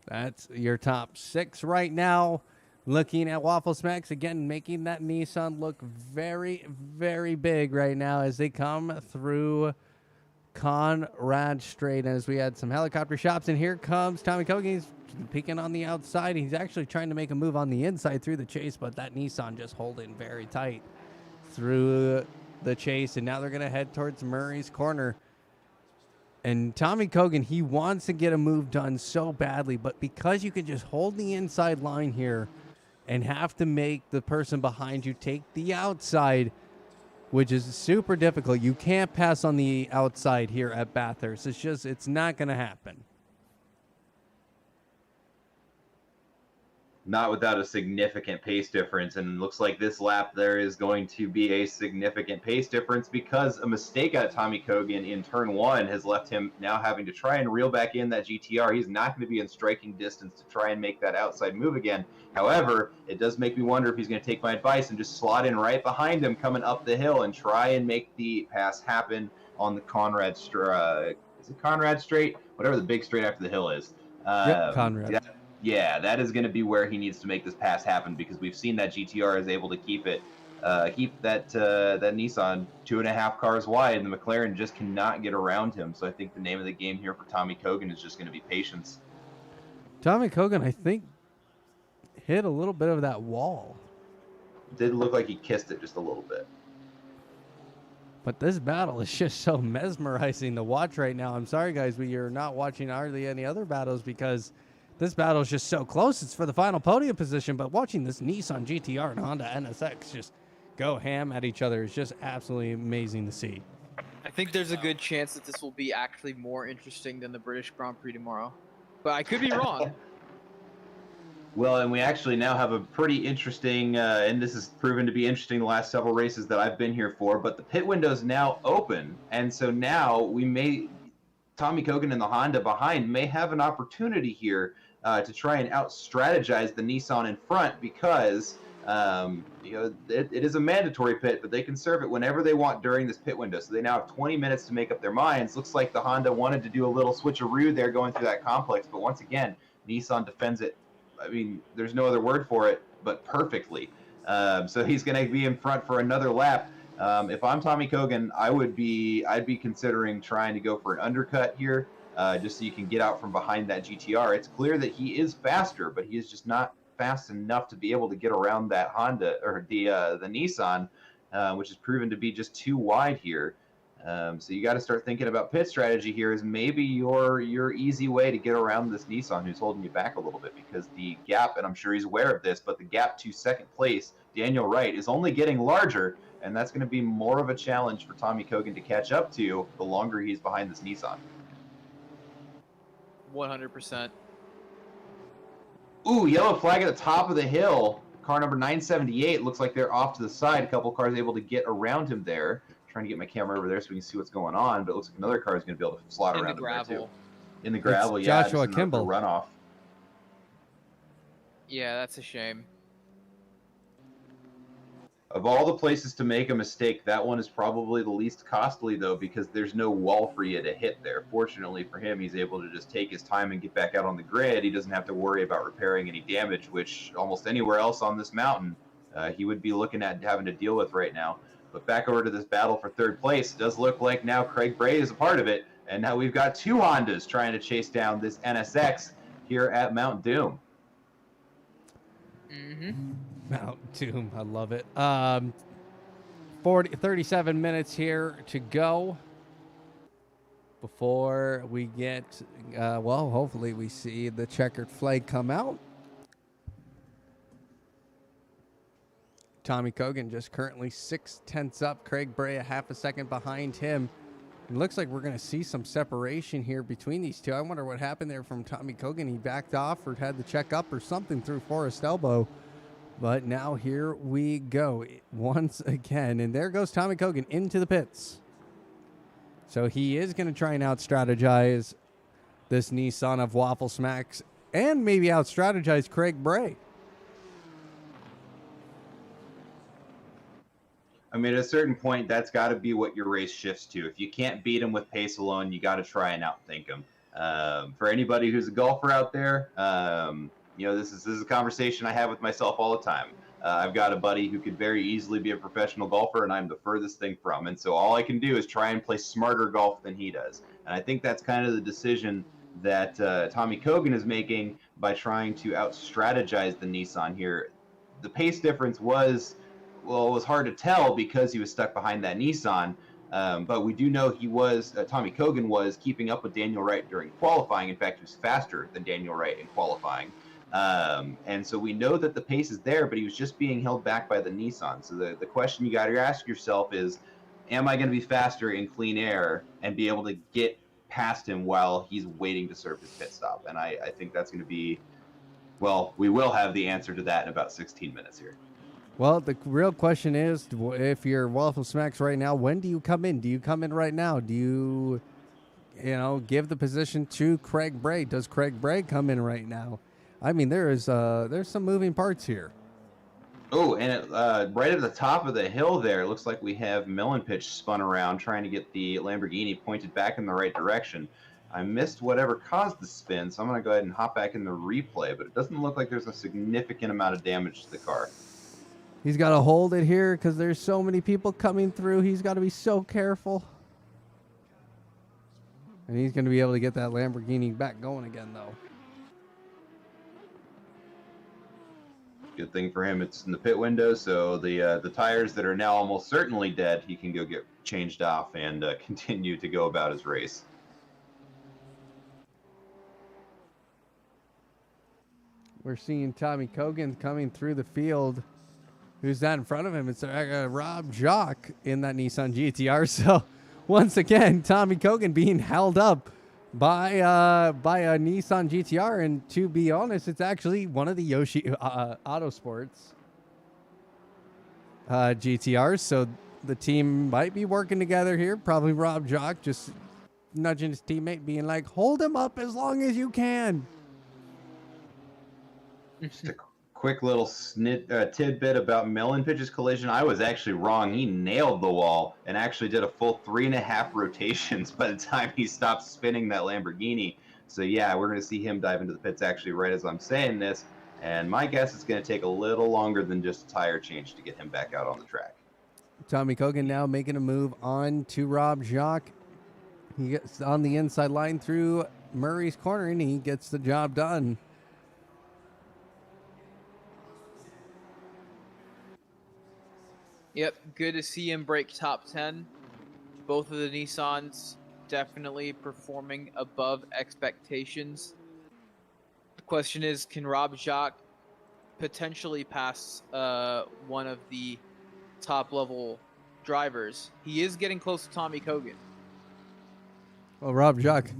That's your top 6 right now. Looking at Waffle Smacks, again, making that Nissan look very, very big right now as they come through Conrad Strait, as we had some helicopter shops. And here comes Tommy Kogan. He's peeking on the outside. He's actually trying to make a move on the inside through the chase, but that Nissan just holding very tight through the chase. And now they're going to head towards Murray's Corner. And Tommy Kogan, he wants to get a move done so badly, but because you can just hold the inside line here and have to make the person behind you take the outside, which is super difficult. You can't pass on the outside here at Bathurst. It's not going to happen. Not without a significant pace difference, and looks like this lap there is going to be a significant pace difference because a mistake at Tommy Kogan in turn 1 has left him now having to try and reel back in that GTR. He's not going to be in striking distance to try and make that outside move again. However, it does make me wonder if he's going to take my advice and just slot in right behind him coming up the hill and try and make the pass happen on the Conrad Strait. Is it Conrad Strait? Whatever the big straight after the hill is. Yep, Conrad. Yeah, that is going to be where he needs to make this pass happen, because we've seen that GTR is able to keep that Nissan 2.5 cars wide, and the McLaren just cannot get around him. So I think the name of the game here for Tommy Kogan is just going to be patience. Tommy Kogan, I think, hit a little bit of that wall. It did look like he kissed it just a little bit. But this battle is just so mesmerizing to watch right now. I'm sorry, guys, we are not watching hardly any other battles because this battle is just so close. It's for the final podium position, but watching this Nissan GTR and Honda NSX just go ham at each other is just absolutely amazing to see. I think there's a good chance that this will be actually more interesting than the British Grand Prix tomorrow. But I could be wrong. Well, and we actually now have a pretty interesting, and this has proven to be interesting the last several races that I've been here for, but the pit window is now open. And so now Tommy Kogan and the Honda behind may have an opportunity here to try and out-strategize the Nissan in front, because It is a mandatory pit, but they can serve it whenever they want during this pit window. So they now have 20 minutes to make up their minds. Looks like the Honda wanted to do a little switcheroo there going through that complex, but once again, Nissan defends it. I mean, there's no other word for it, but perfectly. So he's going to be in front for another lap. If I'm Tommy Kogan, I'd be considering trying to go for an undercut here, just so you can get out from behind that GTR. It's clear that he is faster, but he is just not fast enough to be able to get around that Honda or the Nissan, which has proven to be just too wide here. So you got to start thinking about pit strategy here. Is maybe your easy way to get around this Nissan who's holding you back a little bit, because the gap, and I'm sure he's aware of this, but the gap to second place, Daniel Wright, is only getting larger, and that's going to be more of a challenge for Tommy Kogan to catch up to the longer he's behind this Nissan. 100%. Ooh, yellow flag at the top of the hill. Car number 978 looks like they're off to the side. A couple cars able to get around him there. Trying to get my camera over there so we can see what's going on, but it looks like another car is going to be able to slot In around the him there too. gravel. In the gravel, It's yeah. Joshua just another Kimball. runoff. Yeah, that's a shame. Of all the places to make a mistake, that one is probably the least costly, though, because there's no wall for you to hit there. Fortunately for him, he's able to just take his time and get back out on the grid. He doesn't have to worry about repairing any damage, which almost anywhere else on this mountain he would be looking at having to deal with right now. But back over to this battle for third place. It does look like now Craig Bray is a part of it, and now we've got two Hondas trying to chase down this NSX here at Mount Doom. Mm-hmm. Mount Doom, I love it. 37 minutes here to go before we get, hopefully we see the checkered flag come out. Tommy Kogan just currently 6/10 up. Craig Bray a half a second behind him. It looks like we're going to see some separation here between these two. I wonder what happened there from Tommy Kogan. He backed off or had to check up or something through Forest Elbow. But now here we go once again. And there goes Tommy Kogan into the pits. So he is going to try and out-strategize this Nissan of Waffle Smacks and maybe out-strategize Craig Bray. I mean, at a certain point, that's got to be what your race shifts to. If you can't beat him with pace alone, you got to try and outthink him. For anybody who's a golfer out there, this is a conversation I have with myself all the time. I've got a buddy who could very easily be a professional golfer, and I'm the furthest thing from. And so all I can do is try and play smarter golf than he does. And I think that's kind of the decision that Tommy Kogan is making by trying to out-strategize the Nissan here. The pace difference was hard to tell because he was stuck behind that Nissan. But we do know Tommy Kogan was keeping up with Daniel Wright during qualifying. In fact, he was faster than Daniel Wright in qualifying. And so we know that the pace is there, but he was just being held back by the Nissan. So the question you got to ask yourself is, am I going to be faster in clean air and be able to get past him while he's waiting to serve his pit stop? And I think that's going to be, we will have the answer to that in about 16 minutes here. Well, the real question is, if you're Waffle Smacks right now, when do you come in? Do you come in right now? Do you, give the position to Craig Bray? Does Craig Bray come in right now? I mean, there's some moving parts here. Oh, and right at the top of the hill there, it looks like we have Melon Pitch spun around trying to get the Lamborghini pointed back in the right direction. I missed whatever caused the spin, so I'm going to go ahead and hop back in the replay, but it doesn't look like there's a significant amount of damage to the car. He's got to hold it here because there's so many people coming through. He's got to be so careful. And he's going to be able to get that Lamborghini back going again, though. Good thing for him, it's in the pit window, so the tires that are now almost certainly dead, he can go get changed off and continue to go about his race. We're seeing Tommy Kogan coming through the field. Who's that in front of him? It's Rob Jock in that Nissan GTR. So once again, Tommy Kogan being held up by a Nissan GTR. And to be honest, it's actually one of the Yoshi Autosports GTRs. So the team might be working together here. Probably Rob Jock just nudging his teammate, being like, hold him up as long as you can. Just a Quick little tidbit about Melon Pitch's collision. I was actually wrong. He nailed the wall and actually did a full 3.5 rotations by the time he stopped spinning that Lamborghini. So yeah, we're going to see him dive into the pits actually right as I'm saying this. And my guess is going to take a little longer than just a tire change to get him back out on the track. Tommy Kogan now making a move on to Rob Jacques. He gets on the inside line through Murray's corner, and he gets the job done. Yep, good to see him break top 10. Both of the Nissans definitely performing above expectations. The question is, can Rob Jacques potentially pass one of the top-level drivers? He is getting close to Tommy Kogan. Well, Rob Jacques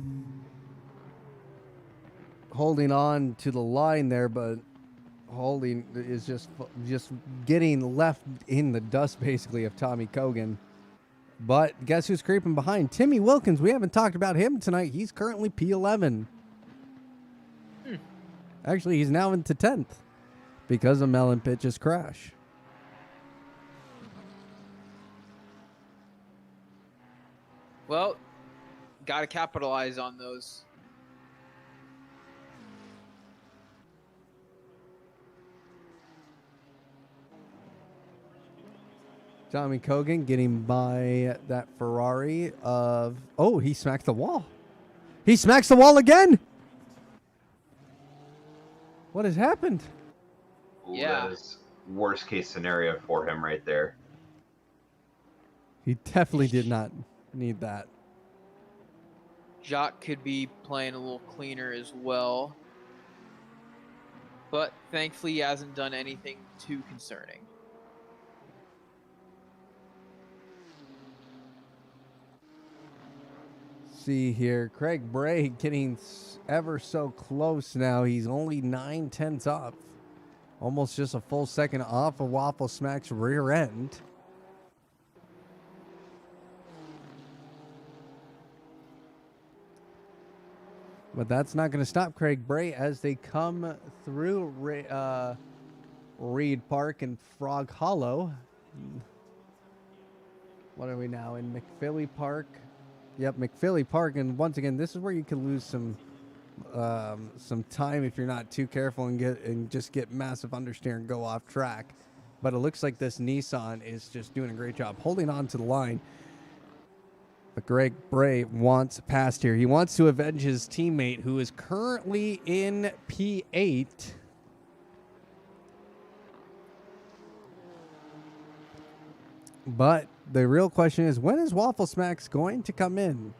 holding on to the line there, but holding is just getting left in the dust, basically, of Tommy Kogan. But guess who's creeping behind? Timmy Wilkins. We haven't talked about him tonight. He's currently P11. Actually, he's now into 10th because of Melon Pitch's crash. Well, got to capitalize on those. Tommy Kogan getting by that Ferrari of... Oh, he smacked the wall. He smacks the wall again. What has happened? Yeah. That is worst case scenario for him right there. He definitely did not need that. Jacques could be playing a little cleaner as well. But thankfully he hasn't done anything too concerning. See here, Craig Bray getting ever so close now. He's only 9/10 off. Almost just a full second off of Waffle Smack's rear end. But that's not going to stop Craig Bray as they come through Reed Park and Frog Hollow. What are we now in McPhilly Park? Yep, McPhilly Park, and once again, this is where you can lose some time if you're not too careful and just get massive understeer and go off track. But it looks like this Nissan is just doing a great job holding on to the line. But Greg Bray wants past here. He wants to avenge his teammate, who is currently in P8. But the real question is, when is Waffle Smacks going to come in?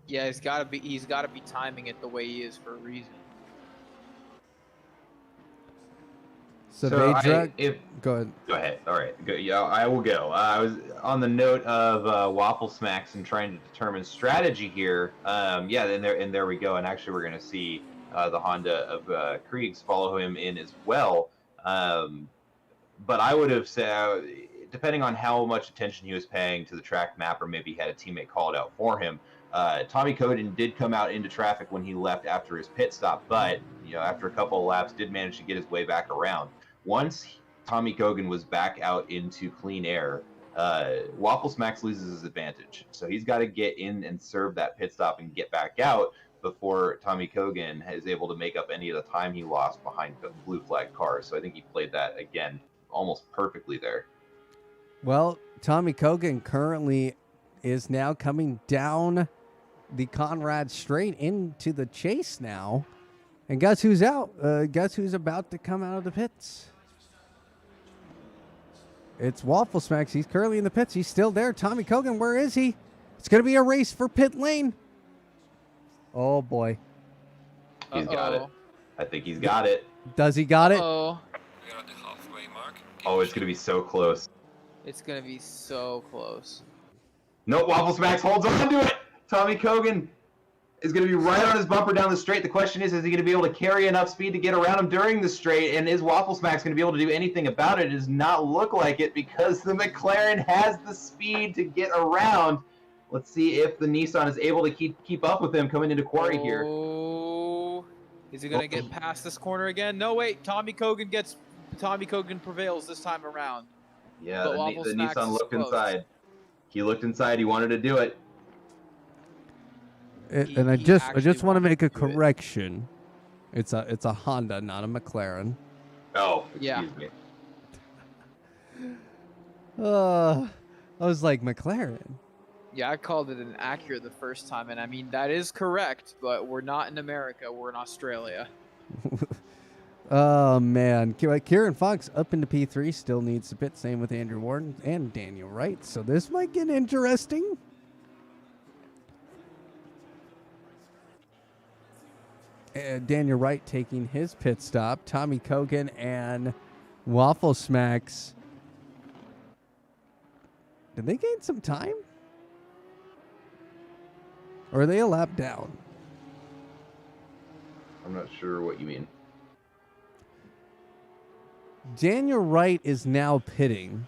Yeah, he's got to be timing it the way he is for a reason. So Go ahead. ahead. All right. Go. Yeah, I will go. I was on the note of Waffle Smacks and trying to determine strategy here. Yeah, and there we go. And actually, we're going to see the Honda of Kriegs follow him in as well. But I would have said, depending on how much attention he was paying to the track map, or maybe he had a teammate call it out for him, Tommy Koden did come out into traffic when he left after his pit stop, but after a couple of laps, did manage to get his way back around. Once Tommy Kogan was back out into clean air, Waffle Smacks loses his advantage. So he's got to get in and serve that pit stop and get back out before Tommy Kogan is able to make up any of the time he lost behind the blue flag cars. So I think he played that, again, almost perfectly there. Well, Tommy Kogan currently is now coming down the Conrad straight into the chase now. And guess who's out? Guess who's about to come out of the pits? It's Waffle Smacks. He's currently in the pits. He's still there. Tommy Kogan, where is he? It's going to be a race for pit lane. Oh, boy. He's got it. I think he's got it. Does he got it? Oh, We are at the halfway mark. Oh, it's going to be so close. it's gonna be so close. No, Waffle Smacks holds on to it. Tommy Kogan is going to be right on his bumper down the straight. The question is he going to be able to carry enough speed to get around him during the straight? And is Waffle Smacks going to be able to do anything about it? It does not look like it, because the McLaren has the speed to get around Let's see if the Nissan is able to keep up with him coming into quarry here. Oh, is he gonna get past this corner again? No, wait. Tommy Kogan prevails this time around. Yeah, But the Waffle Smacks Nissan is looked close. inside. He looked inside. He wanted to do it. And I He just actually want to wanted make a to do it. correction. It's a Honda, not a McLaren. Oh, Yeah. excuse me. I was like, McLaren. Yeah, I called it an Acura the first time, and I mean that is correct, but we're not in America, we're in Australia. Oh man, Kieran Fox up into P3 still needs to pit. Same with Andrew Warden and Daniel Wright. So this might get interesting. Daniel Wright taking his pit stop. Tommy Kogan and Waffle Smacks. Did they gain some time? Or are they a lap down? I'm not sure what you mean. Daniel Wright is now pitting.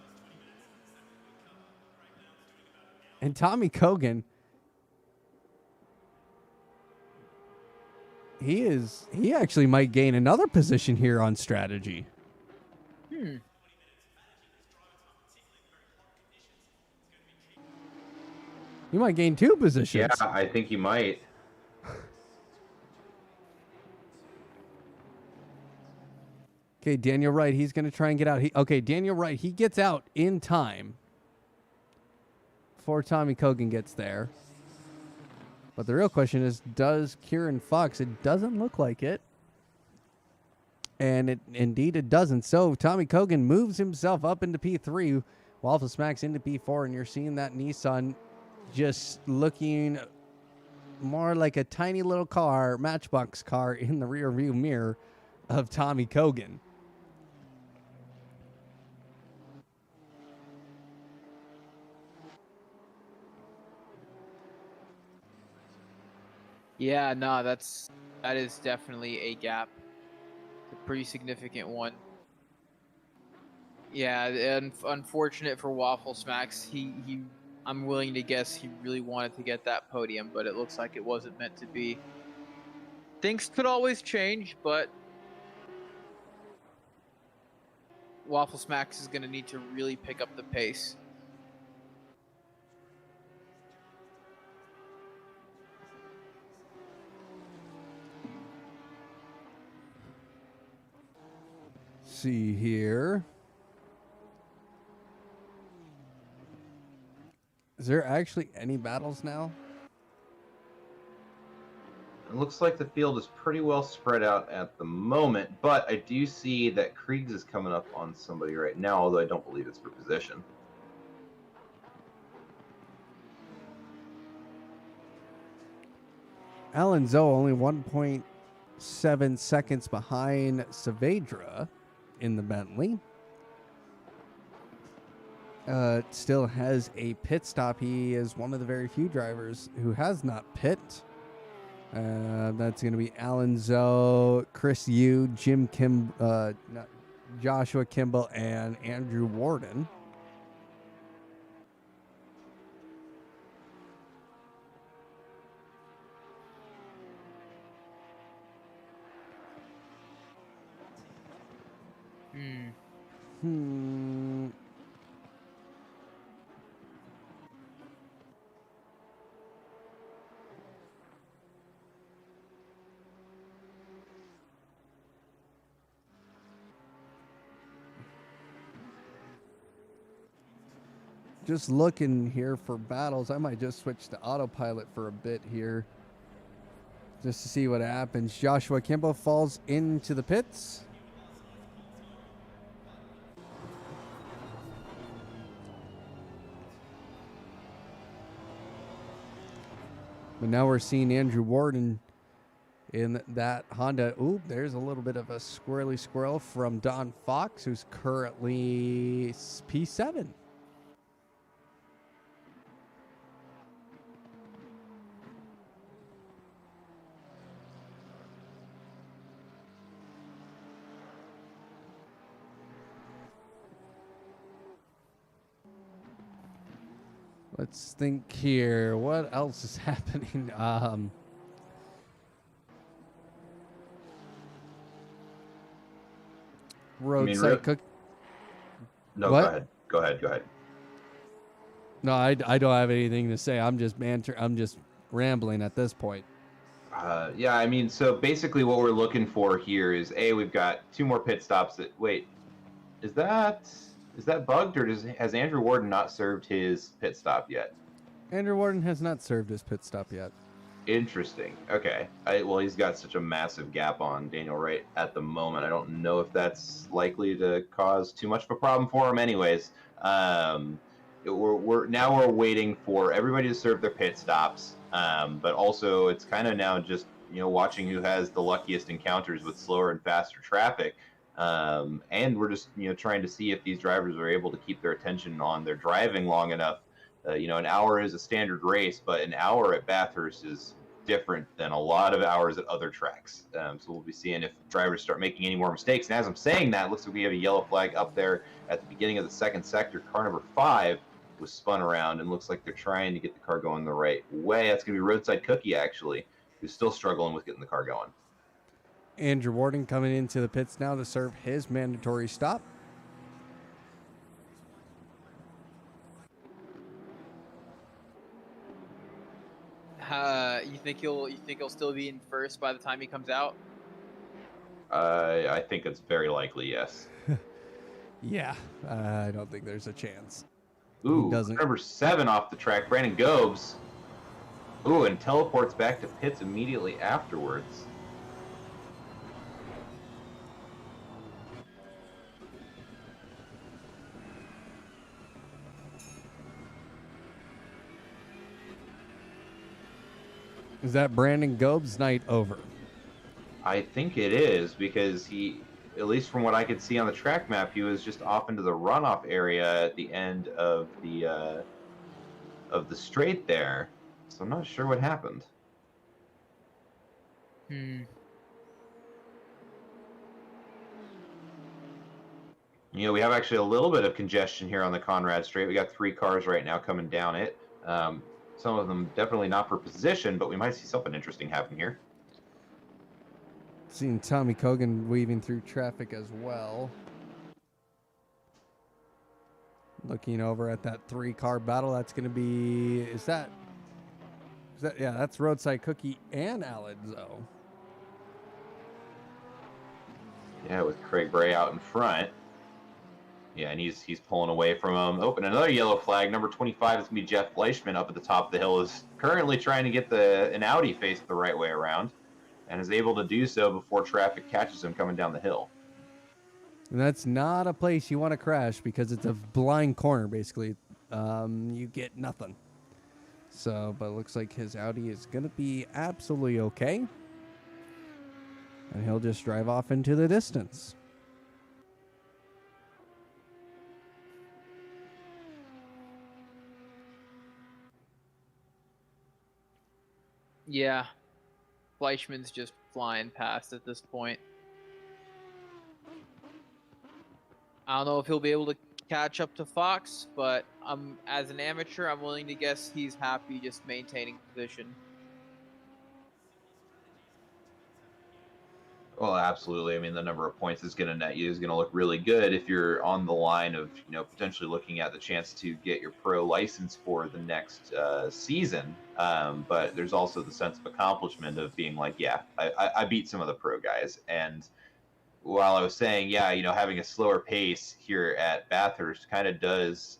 And Tommy Kogan, he actually might gain another position here on strategy. He might gain 2 positions. Yeah, I think he might. Okay, Daniel Wright, he's going to try and get out. Daniel Wright, he gets out in time before Tommy Kogan gets there. But the real question is, does Kieran Fox? It doesn't look like it. And indeed it doesn't. So Tommy Kogan moves himself up into P3. Waffle Smacks into P4, and you're seeing that Nissan just looking more like a tiny little car, Matchbox car, in the rear view mirror of Tommy Kogan. Yeah, no, that is definitely a gap. It's a pretty significant one. Yeah, and unfortunate for Waffle Smacks. I'm willing to guess he really wanted to get that podium, but it looks like it wasn't meant to be. Things could always change, but Waffle Smacks is going to need to really pick up the pace. See here. Is there actually any battles now? It looks like the field is pretty well spread out at the moment, but I do see that Kriegs is coming up on somebody right now, although I don't believe it's for position. Alan Zoe only 1.7 seconds behind Saavedra in the Bentley. Still has a pit stop. He is one of the very few drivers who has not pit. That's going to be Alan Zoe, Chris Yu, Joshua Kimball, and Andrew Warden. Just looking here for battles. I might just switch to autopilot for a bit here, just to see what happens. Joshua Kimball falls into the pits. But now we're seeing Andrew Warden in that Honda. Ooh, there's a little bit of a squirrely squirrel from Don Fox, who's currently P7. Let's think here. What else is happening? Roadside cook. No, What? go ahead. Go ahead. Go ahead. No, I don't have anything to say. I'm just I'm just rambling at this point. Yeah, I mean, so basically what we're looking for here is we've got 2 more pit stops. Wait, is that bugged, or has Andrew Warden not served his pit stop yet? Andrew Warden has not served his pit stop yet. Interesting. Okay. Well, he's got such a massive gap on Daniel Wright at the moment. I don't know if that's likely to cause too much of a problem for him. Anyways, we're waiting for everybody to serve their pit stops, but also it's kind of now just watching who has the luckiest encounters with slower and faster traffic, and we're just trying to see if these drivers are able to keep their attention on their driving long enough. An hour is a standard race, but an hour at Bathurst is different than a lot of hours at other tracks. So we'll be seeing if drivers start making any more mistakes. And as I'm saying that, it looks like we have a yellow flag up there at the beginning of the second sector. Car number 5 was spun around and looks like they're trying to get the car going the right way. That's going to be Roadside Cookie, actually, who's still struggling with getting the car going. Andrew Warden coming into the pits now to serve his mandatory stop. You think he'll still be in first by the time he comes out? I think it's very likely, yes. Yeah, I don't think there's a chance. Ooh, He doesn't. number 7 off the track, Brandon Gobes. Ooh, and teleports back to pits immediately afterwards. Is that Brandon Gobes' night over? I think it is, because he, at least from what I could see on the track map, he was just off into the runoff area at the end of the straight there. So I'm not sure what happened. We have actually a little bit of congestion here on the Conrad Straight. We got 3 cars right now coming down it. Some of them definitely not for position, but we might see something interesting happen here. Seeing Tommy Kogan weaving through traffic as well. Looking over at that 3-car battle, that's going to be... Is that... Yeah, that's Roadside Cookie and Aladzo. Yeah, with Craig Bray out in front. Yeah, and he's pulling away from him. Oh, and another yellow flag. Number 25 is going to be Jeff Fleischman up at the top of the hill. Is currently trying to get an Audi faced the right way around, and is able to do so before traffic catches him coming down the hill. And that's not a place you want to crash because it's a blind corner, basically. You get nothing. So, but it looks like his Audi is going to be absolutely okay. And he'll just drive off into the distance. Yeah, Fleischman's just flying past at this point. I don't know if he'll be able to catch up to Fox, but as an amateur, I'm willing to guess he's happy just maintaining position. Well, absolutely. I mean, the number of points is going to net you is going to look really good if you're on the line of, potentially looking at the chance to get your pro license for the next season. But there's also the sense of accomplishment of being like, yeah, I beat some of the pro guys. And while I was saying, yeah, having a slower pace here at Bathurst kind of does,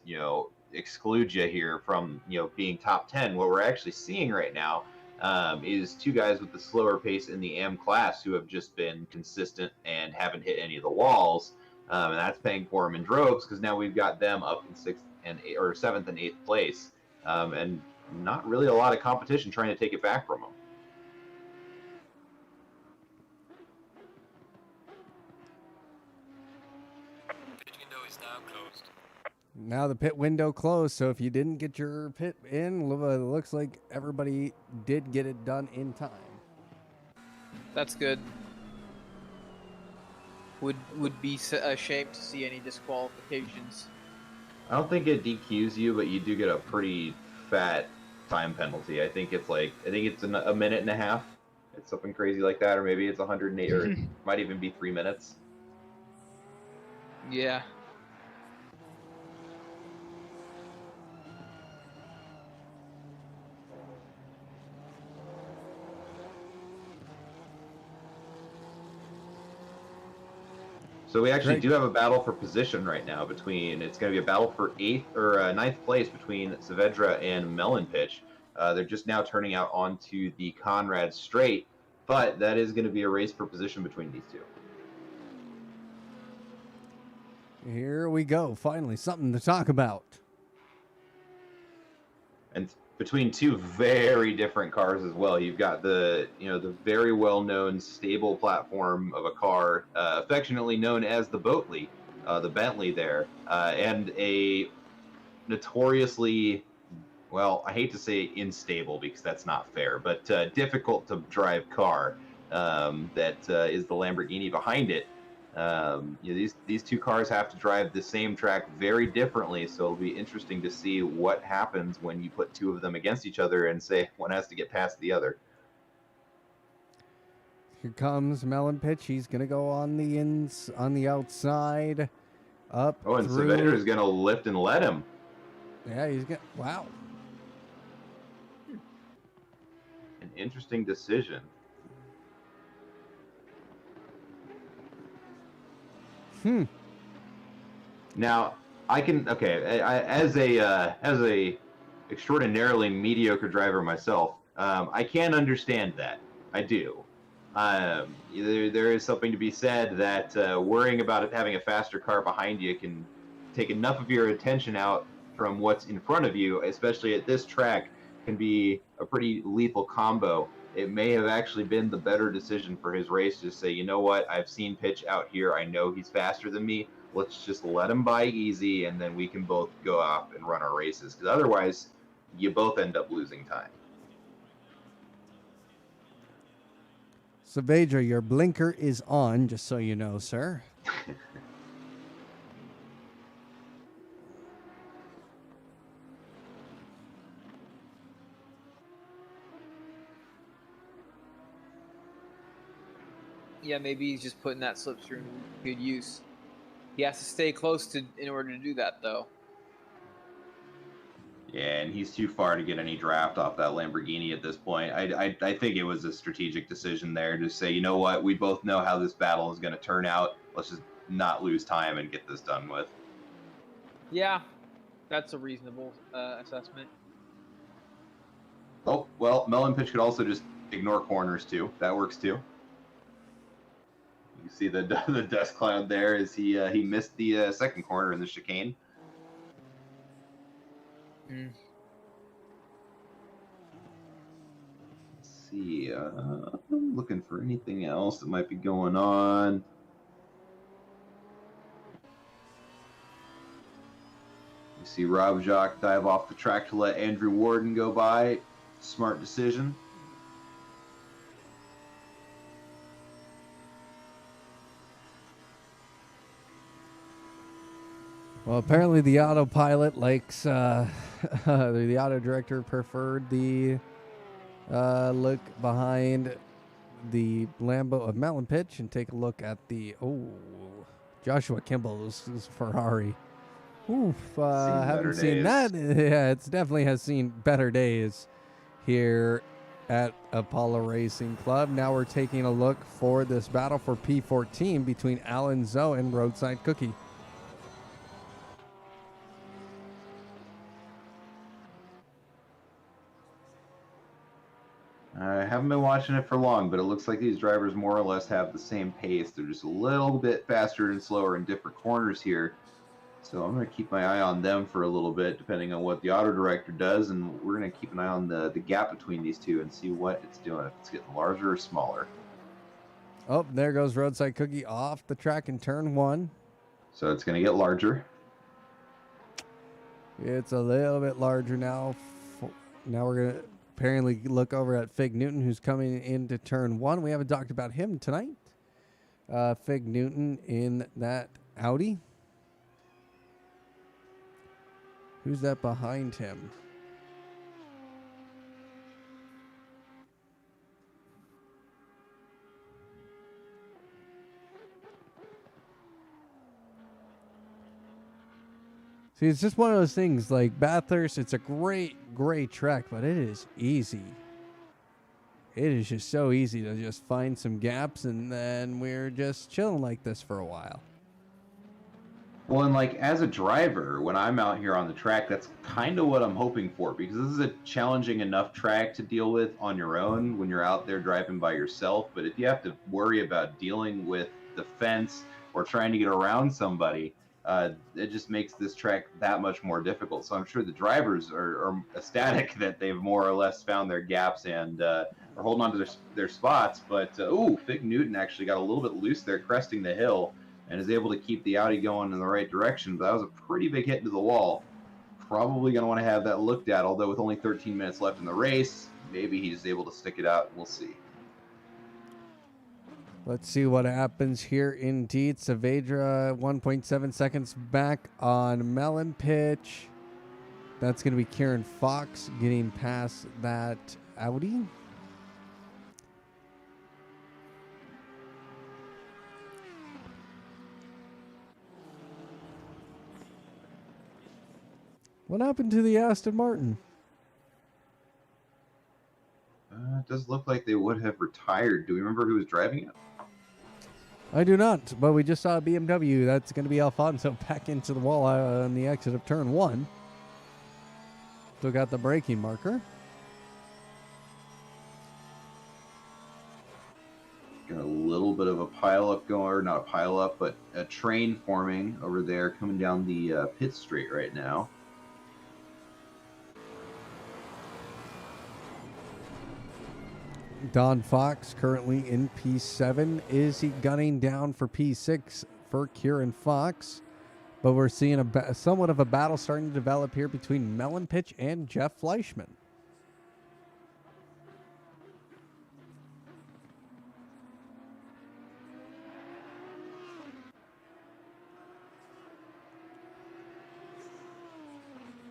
exclude you here from, being top 10. What we're actually seeing right now is 2 guys with the slower pace in the AM class who have just been consistent and haven't hit any of the walls, and that's paying for them in droves because now we've got them up in 7th and 8th place, and not really a lot of competition trying to take it back from them. Pit window is now closed. Now the pit window closed, so if you didn't get your pit in, it looks like everybody did get it done in time. That's good. Would be ashamed to see any disqualifications. I don't think it DQs you, but you do get a pretty fat time penalty. I think it's a minute and a half. It's something crazy like that, or maybe it's 108, or it might even be 3 minutes. Yeah. So we actually Great. do have a battle for position right now between. It's going to be a battle for ninth place between Saavedra and Melon Pitch. They're just now turning out onto the Conrad Straight, but that is going to be a race for position between these two. Here we go. Finally, something to talk about. And between two very different cars as well. You've got the very well-known stable platform of a car, affectionately known as the Boatley, the Bentley there, and a notoriously, well, I hate to say unstable because that's not fair, but difficult to drive car that is the Lamborghini behind it. These two cars have to drive the same track very differently, so it'll be interesting to see what happens when you put two of them against each other and say one has to get past the other. Here comes Melon Pitch. He's gonna go on the outside, up. Oh, and through. Saavedra is going to lift and let him. Yeah, he's gonna. Wow. An interesting decision. Now, as a extraordinarily mediocre driver myself, I can understand that. I do. There is something to be said that worrying about having a faster car behind you can take enough of your attention out from what's in front of you, especially at this track, can be a pretty lethal combo. It may have actually been the better decision for his race to say, you know what, I've seen Pitch out here. I know he's faster than me. Let's just let him by easy, and then we can both go off and run our races. Because otherwise, you both end up losing time. Saavedra, your blinker is on, just so you know, sir. Yeah, maybe he's just putting that slipstream in good use. He has to stay close to in order to do that, though. Yeah, and he's too far to get any draft off that Lamborghini at this point. I think it was a strategic decision there to say, you know what, we both know how this battle is going to turn out. Let's just not lose time and get this done with. Yeah, that's a reasonable assessment. Oh, well, Melon Pitch could also just ignore corners, too. That works, too. You see the dust cloud there as he missed the second corner in the chicane. Let's see. I'm looking for anything else that might be going on. You see Rob Jacques dive off the track to let Andrew Warden go by. Smart decision. Well, apparently the autopilot likes, the auto director preferred the look behind the Lambo of Melon Pitch and take a look at the, Joshua Kimball's Ferrari. Oof, haven't seen that. Yeah, it's definitely has seen better days here at Apollo Racing Club. Now we're taking a look for this battle for P14 between Alan Zoe and Roadside Cookie. I haven't been watching it for long, but it looks like these drivers more or less have the same pace. They're just a little bit faster and slower in different corners here. So I'm going to keep my eye on them for a little bit, depending on what the auto director does, and we're going to keep an eye on the gap between these two and see what it's doing, if it's getting larger or smaller. Oh, there goes Roadside Cookie off the track in turn one. So it's going to get larger. It's a little bit larger now. Now we're going to apparently look over at Fig Newton, who's coming into turn one. We haven't talked about him tonight. Fig Newton in that Audi. Who's that behind him? See, it's just one of those things. Like Bathurst, it's a great track, but it is easy. It is just so easy to just find some gaps, and then we're just chilling like this for a while. Well, and like as a driver, when I'm out here on the track, that's kind of what I'm hoping for, because this is a challenging enough track to deal with on your own when you're out there driving by yourself. But if you have to worry about dealing with the fence or trying to get around somebody, it just makes this track that much more difficult. So I'm sure the drivers are ecstatic that they've more or less found their gaps and are holding on to their spots. But, Fig Newton actually got a little bit loose there, cresting the hill, and is able to keep the Audi going in the right direction. But that was a pretty big hit into the wall. Probably going to want to have that looked at, although with only 13 minutes left in the race, maybe he's able to stick it out. We'll see. Let's see what happens here. Indeed, Saavedra 1.7 seconds back on Melon Pitch. That's going to be Kieran Fox getting past that Audi. What happened to the Aston Martin? It does look like they would have retired. Do we remember who was driving it? I do not, but we just saw a BMW. That's going to be Alfonso back into the wall on the exit of turn 1. Still got the braking marker. Got a little bit of a pileup going, or not a pileup, but a train forming over there coming down the pit straight right now. Don Fox currently in P7. Is he gunning down for P6 for Kieran Fox? But we're seeing somewhat of a battle starting to develop here between Melon Pitch and Jeff Fleischman.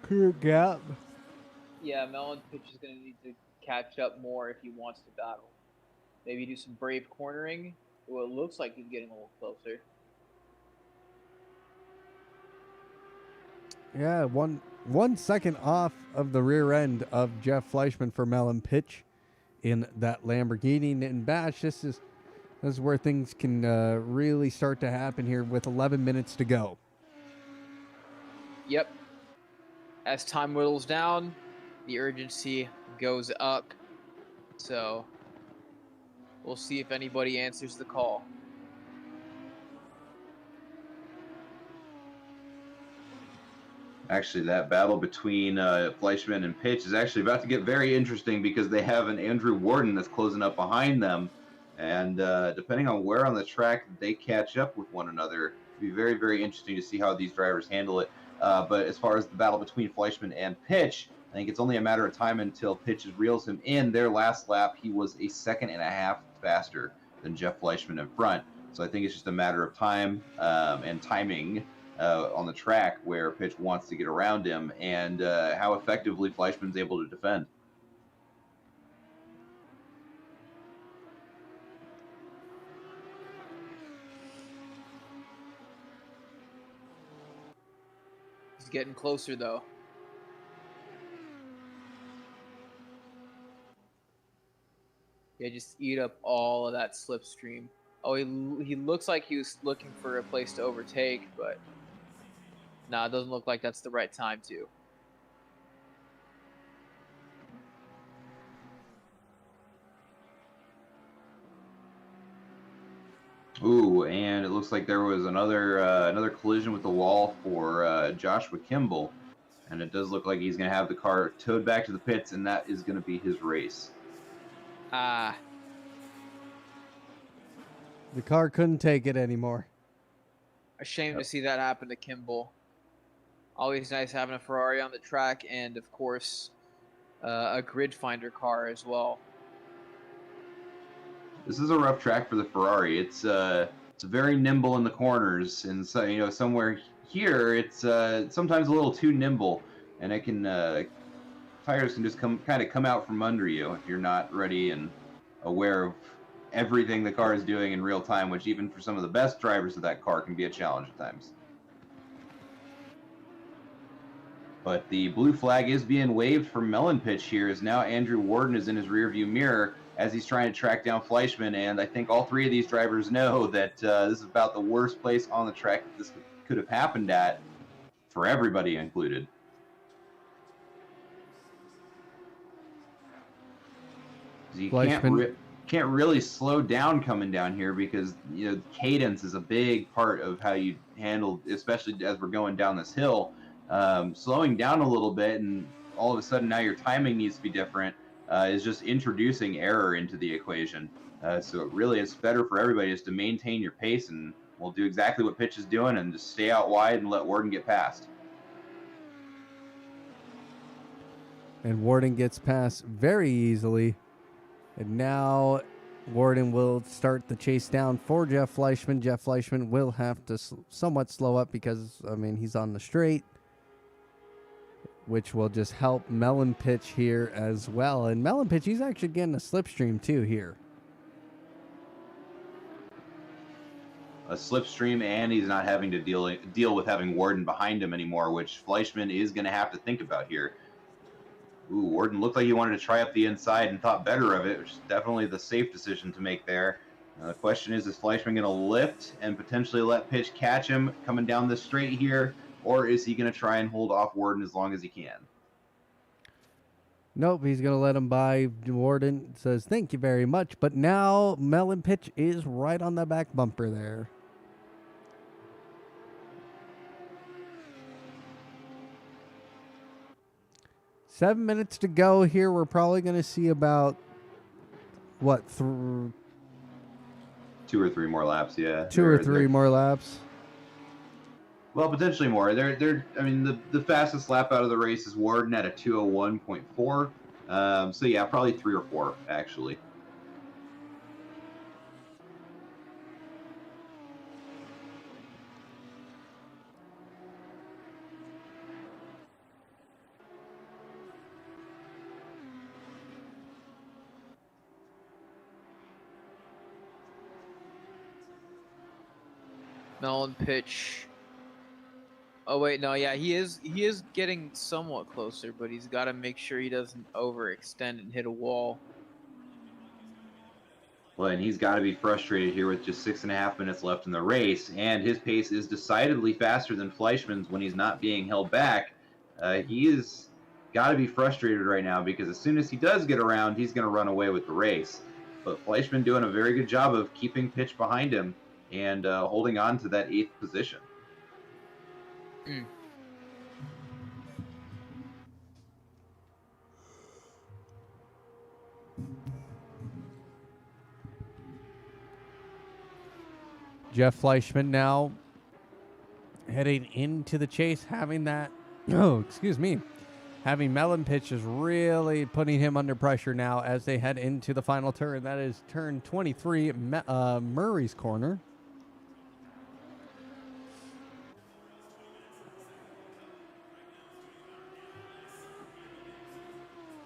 Clear gap. Yeah, Melon Pitch is going to need to catch up more if he wants to battle. Maybe do some brave cornering. Well, it looks like he's getting a little closer. Yeah, one second off of the rear end of Jeff Fleischman for Melon Pitch in that Lamborghini. And Bash, this is where things can really start to happen here with 11 minutes to go. Yep. As time whittles down, the urgency goes up. So we'll see if anybody answers the call. Actually, that battle between Fleischman and Pitch is actually about to get very interesting, because they have an Andrew Warden that's closing up behind them. And depending on where on the track they catch up with one another, it'll be very, very interesting to see how these drivers handle it. But as far as the battle between Fleischman and Pitch, I think it's only a matter of time until Pitch reels him in. Their last lap, he was a second and a half faster than Jeff Fleischman in front. So I think it's just a matter of time and timing on the track where Pitch wants to get around him, and how effectively Fleischman's able to defend. He's getting closer, though. Yeah, just eat up all of that slipstream. Oh, he looks like he was looking for a place to overtake, but nah, it doesn't look like that's the right time to. Ooh, and it looks like there was another collision with the wall for Joshua Kimball, and it does look like he's going to have the car towed back to the pits, and that is going to be his race. Ah. The car couldn't take it anymore. A shame to see that happen to Kimball. Always nice having a Ferrari on the track, and of course, a grid finder car as well. This is a rough track for the Ferrari. It's very nimble in the corners, and so somewhere here it's sometimes a little too nimble, and it can tires can just come out from under you if you're not ready and aware of everything the car is doing in real time, which even for some of the best drivers of that car can be a challenge at times. But the blue flag is being waved from Melon Pitch here, as now Andrew Warden is in his rearview mirror as he's trying to track down Fleischman. And I think all three of these drivers know that this is about the worst place on the track that this could have happened at, for everybody included. You can't really slow down coming down here because, you know, cadence is a big part of how you handle, especially as we're going down this hill. Slowing down a little bit and all of a sudden now your timing needs to be different is just introducing error into the equation. So it really is better for everybody is to maintain your pace, and we'll do exactly what Pitch is doing and just stay out wide and let Warden get past. And Warden gets past very easily. And now Warden will start the chase down for Jeff Fleischman. Jeff Fleischman will have to somewhat slow up because, I mean, he's on the straight, which will just help Melon Pitch here as well. And Melon Pitch, he's actually getting a slipstream too here. A slipstream, and he's not having to deal with having Warden behind him anymore, which Fleischman is going to have to think about here. Ooh, Warden looked like he wanted to try up the inside and thought better of it, which is definitely the safe decision to make there. The question is Fleischman going to lift and potentially let Pitch catch him coming down this straight here, or is he going to try and hold off Warden as long as he can? Nope, he's going to let him by. Warden says, thank you very much. But now Melon Pitch is right on the back bumper there. Seven minutes to go here. We're probably going to see about, what, 2 or 3 more laps, yeah. Two or three more laps. Well, potentially more. I mean, the fastest lap out of the race is Warden at a 2:01.4. So yeah, probably 3 or 4 actually. Melon Pitch. Oh wait, no, yeah, he is getting somewhat closer, but he's got to make sure he doesn't overextend and hit a wall. Well, and he's got to be frustrated here with just 6.5 minutes left in the race, and his pace is decidedly faster than Fleischman's when he's not being held back. He is got to be frustrated right now because as soon as he does get around, he's going to run away with the race. But Fleischman doing a very good job of keeping Pitch behind him and holding on to that 8th position. Jeff Fleischman now heading into the chase, having that, having Melon Pitch is really putting him under pressure now as they head into the final turn. That is turn 23, Murray's corner.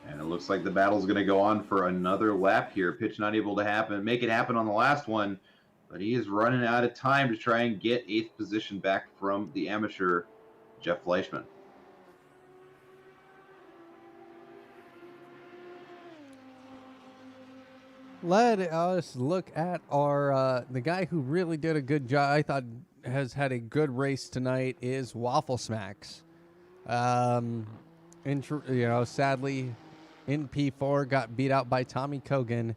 And it looks like the battle's going to go on for another lap here. Pitch not able to make it happen on the last one, but he is running out of time to try and get 8th position back from the amateur Jeff Fleischman. Let us look at our the guy who really did a good job. I thought has had a good race tonight is Waffle Smacks. Sadly, in P4 got beat out by Tommy Kogan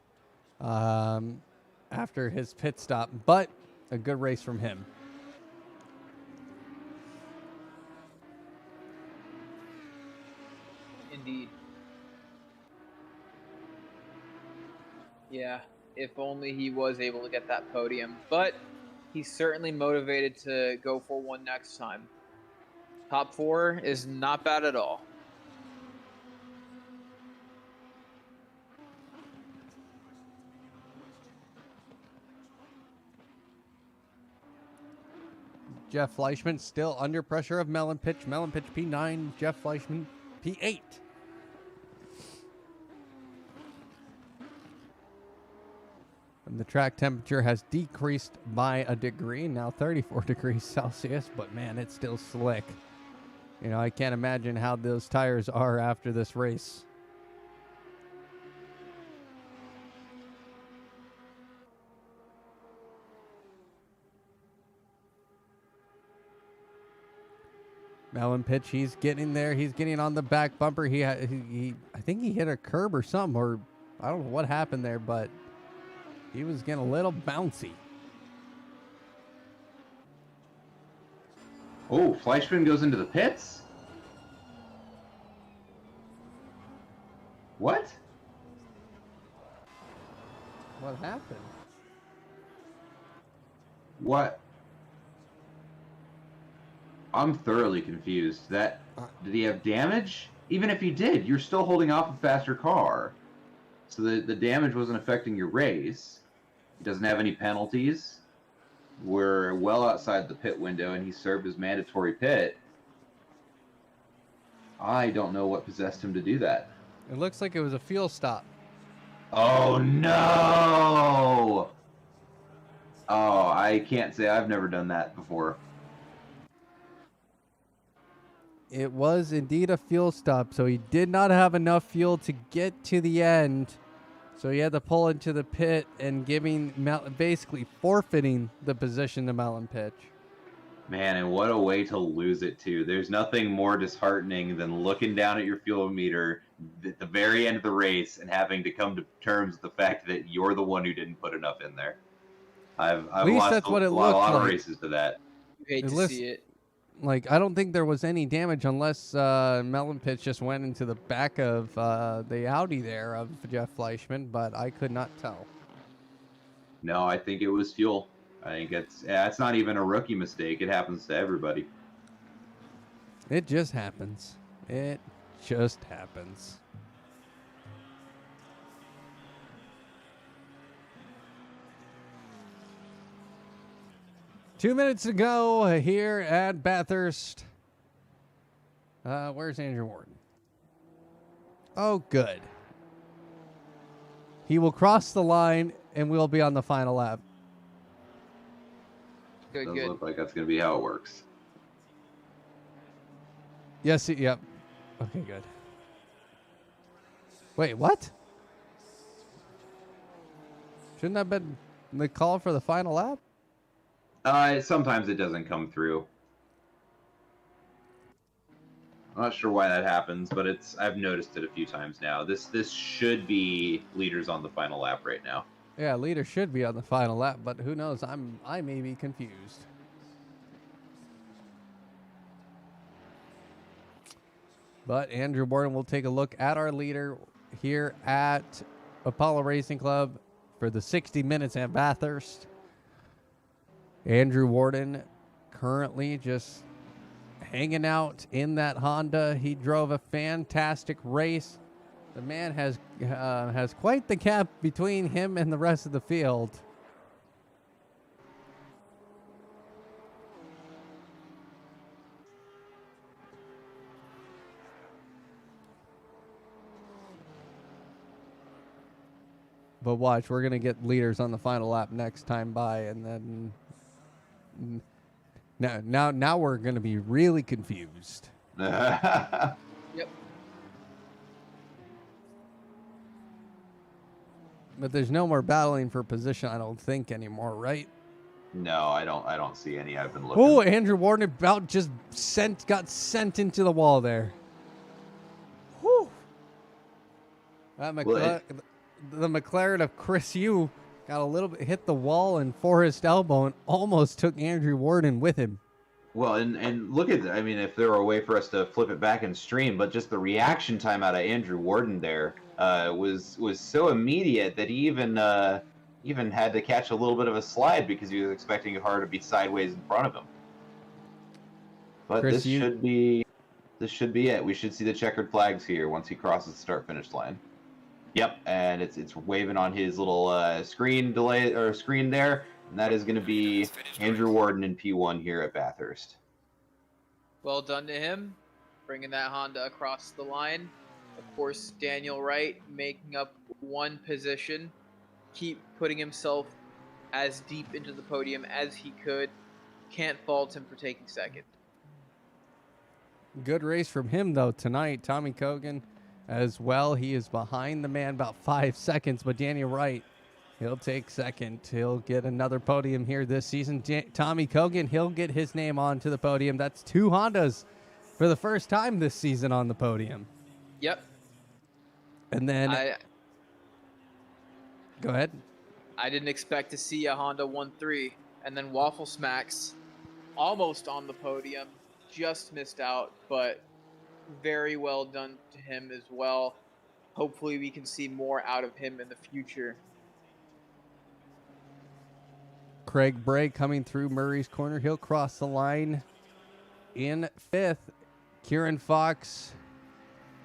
after his pit stop, but a good race from him. Indeed. Yeah, if only he was able to get that podium, but he's certainly motivated to go for one next time. Top 4 is not bad at all. Jeff Fleischman still under pressure of Melon Pitch. Melon Pitch P9, Jeff Fleischman P8. And the track temperature has decreased by a degree, now 34 degrees Celsius, but man, it's still slick. You know, I can't imagine how those tires are after this race. Melon pitch, he's getting there. He's getting on the back bumper. I think he hit a curb or something, or I don't know what happened there, but he was getting a little bouncy. Oh, Fleischman goes into the pits? What? What happened? What? I'm thoroughly confused. Did he have damage? Even if he did, you're still holding off a faster car. So the damage wasn't affecting your race. He doesn't have any penalties. We're well outside the pit window, and he served his mandatory pit. I don't know what possessed him to do that. It looks like it was a fuel stop. Oh, no! Oh, I can't say I've never done that before. It was indeed a fuel stop, so he did not have enough fuel to get to the end. So he had to pull into the pit and basically forfeiting the position to Melon Pitch. Man, and what a way to lose it, too. There's nothing more disheartening than looking down at your fuel meter at the very end of the race and having to come to terms with the fact that you're the one who didn't put enough in there. I've least lost that's what it a lot looked of like. races to that. You hate It to looks- see it. Like, I don't think there was any damage unless Melon Pitch just went into the back of the Audi there of Jeff Fleischman, but I could not tell. No, I think it was fuel. I think it's not even a rookie mistake. It happens to everybody. It just happens. It just happens. Two minutes to go here at Bathurst. Where's Andrew Warden? Oh, good. He will cross the line, and we'll be on the final lap. Good, Doesn't good. look like that's going to be how it works. Yes, yep. Okay, good. Wait, what? Shouldn't that have been the call for the final lap? Sometimes it doesn't come through. I'm not sure why that happens, but I've noticed it a few times now. This should be leaders on the final lap right now. Yeah, leader should be on the final lap, but who knows? I may be confused. But Andrew Warden will take a look at our leader here at Apollo Racing Club for the 60 minutes at Bathurst. Andrew Warden currently just hanging out in that Honda. He drove a fantastic race. The man has quite the gap between him and the rest of the field. But watch, we're going to get leaders on the final lap next time by, and then now we're going to be really confused. Yep. But there's no more battling for position, I don't think, anymore, right? No, I don't see any. I've been looking. Oh, Andrew Warden about just got sent into the wall there. Whew. That the McLaren of Chris Yu got a little bit, hit the wall and Forrest elbow and almost took Andrew Warden with him. Well, and look at, I mean, if there were a way for us to flip it back and stream, but just the reaction time out of Andrew Warden there was so immediate that he even had to catch a little bit of a slide because he was expecting a car to be sideways in front of him. But Chris, this should be it. We should see the checkered flags here once he crosses the start-finish line. Yep, and it's waving on his little screen there, and that is going to be Andrew Warden in P1 here at Bathurst. Well done to him, bringing that Honda across the line. Of course, Daniel Wright making up one position, keep putting himself as deep into the podium as he could. Can't fault him for taking second. Good race from him, though, tonight. Tommy Kogan as well. He is behind the man about 5 seconds, but Daniel Wright, he'll take second. He'll get another podium here this season. Tommy Kogan, he'll get his name onto the podium. That's 2 Hondas for the first time this season on the podium. Yep. And then, go ahead. I didn't expect to see a Honda 1.3, and then Waffle Smacks almost on the podium, just missed out, but very well done to him as well. Hopefully we can see more out of him in the future. Craig Bray coming through Murray's corner. He'll cross the line in 5th. Kieran Fox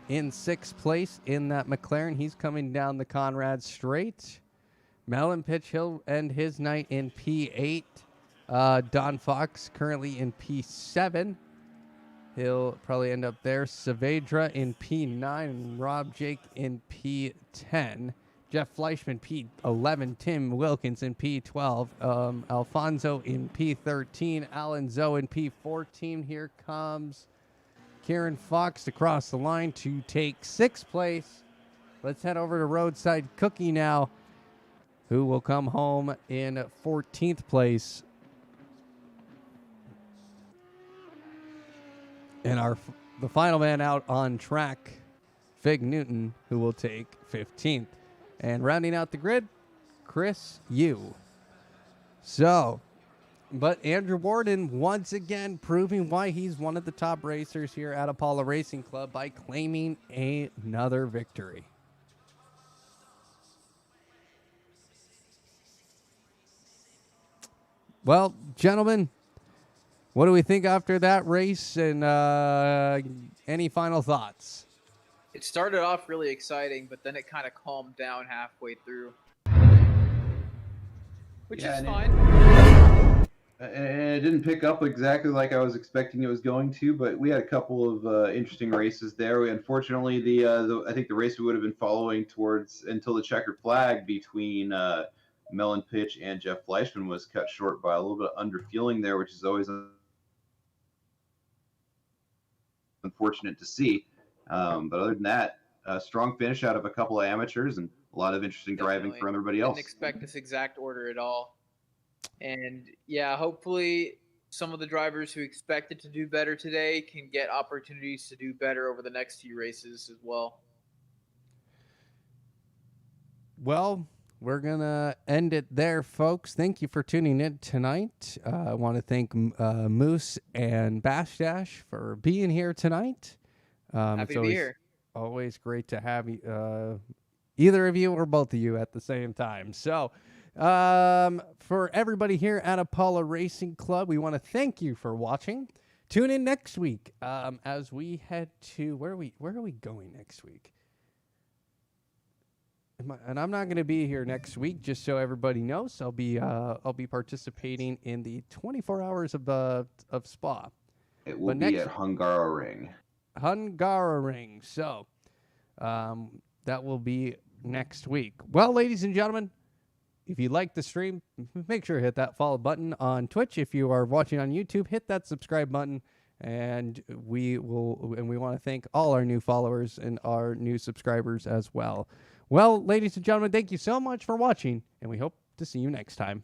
in 6th place in that McLaren. He's coming down the Conrad straight. Melon Pitch, he'll end his night in P8. Don Fox currently in P7. He'll probably end up there. Saavedra in P9 and Rob Jake in P10. Jeff Fleischman, P11. Tim Wilkins in P12. Alfonso in P13. Alan Zoe in P14. Here comes Kieran Fox to cross the line to take 6th place. Let's head over to Roadside Cookie now, who will come home in 14th place. And the final man out on track, Fig Newton, who will take 15th. And rounding out the grid, Chris Yu. So, but Andrew Warden once again proving why he's one of the top racers here at Apollo Racing Club by claiming another victory. Well, gentlemen, what do we think after that race, and any final thoughts? It started off really exciting, but then it kind of calmed down halfway through, which is fine. And it didn't pick up exactly like I was expecting it was going to, but we had a couple of interesting races there. Unfortunately, I think the race we would have been following towards until the checkered flag between Melon Pitch and Jeff Fleischman was cut short by a little bit of underfueling there, which is always unfortunate to see. But other than that, a strong finish out of a couple of amateurs and a lot of interesting driving from everybody else. Didn't expect this exact order at all. And yeah, hopefully some of the drivers who expected to do better today can get opportunities to do better over the next few races as well. Well, we're going to end it there, folks. Thank you for tuning in tonight. I want to thank Moose and Bash Dash for being here tonight. Happy to be here. Always great to have you, either of you or both of you at the same time. So, for everybody here at Apollo Racing Club, we want to thank you for watching. Tune in next week as we head to where are we going next week? And I'm not going to be here next week, just so everybody knows. I'll be participating in the 24 hours of Spa. It will be at Hungaroring. Hungaroring. So that will be next week. Well, ladies and gentlemen, if you like the stream, make sure to hit that follow button on Twitch. If you are watching on YouTube, hit that subscribe button. And we want to thank all our new followers and our new subscribers as well. Well, ladies and gentlemen, thank you so much for watching, and we hope to see you next time.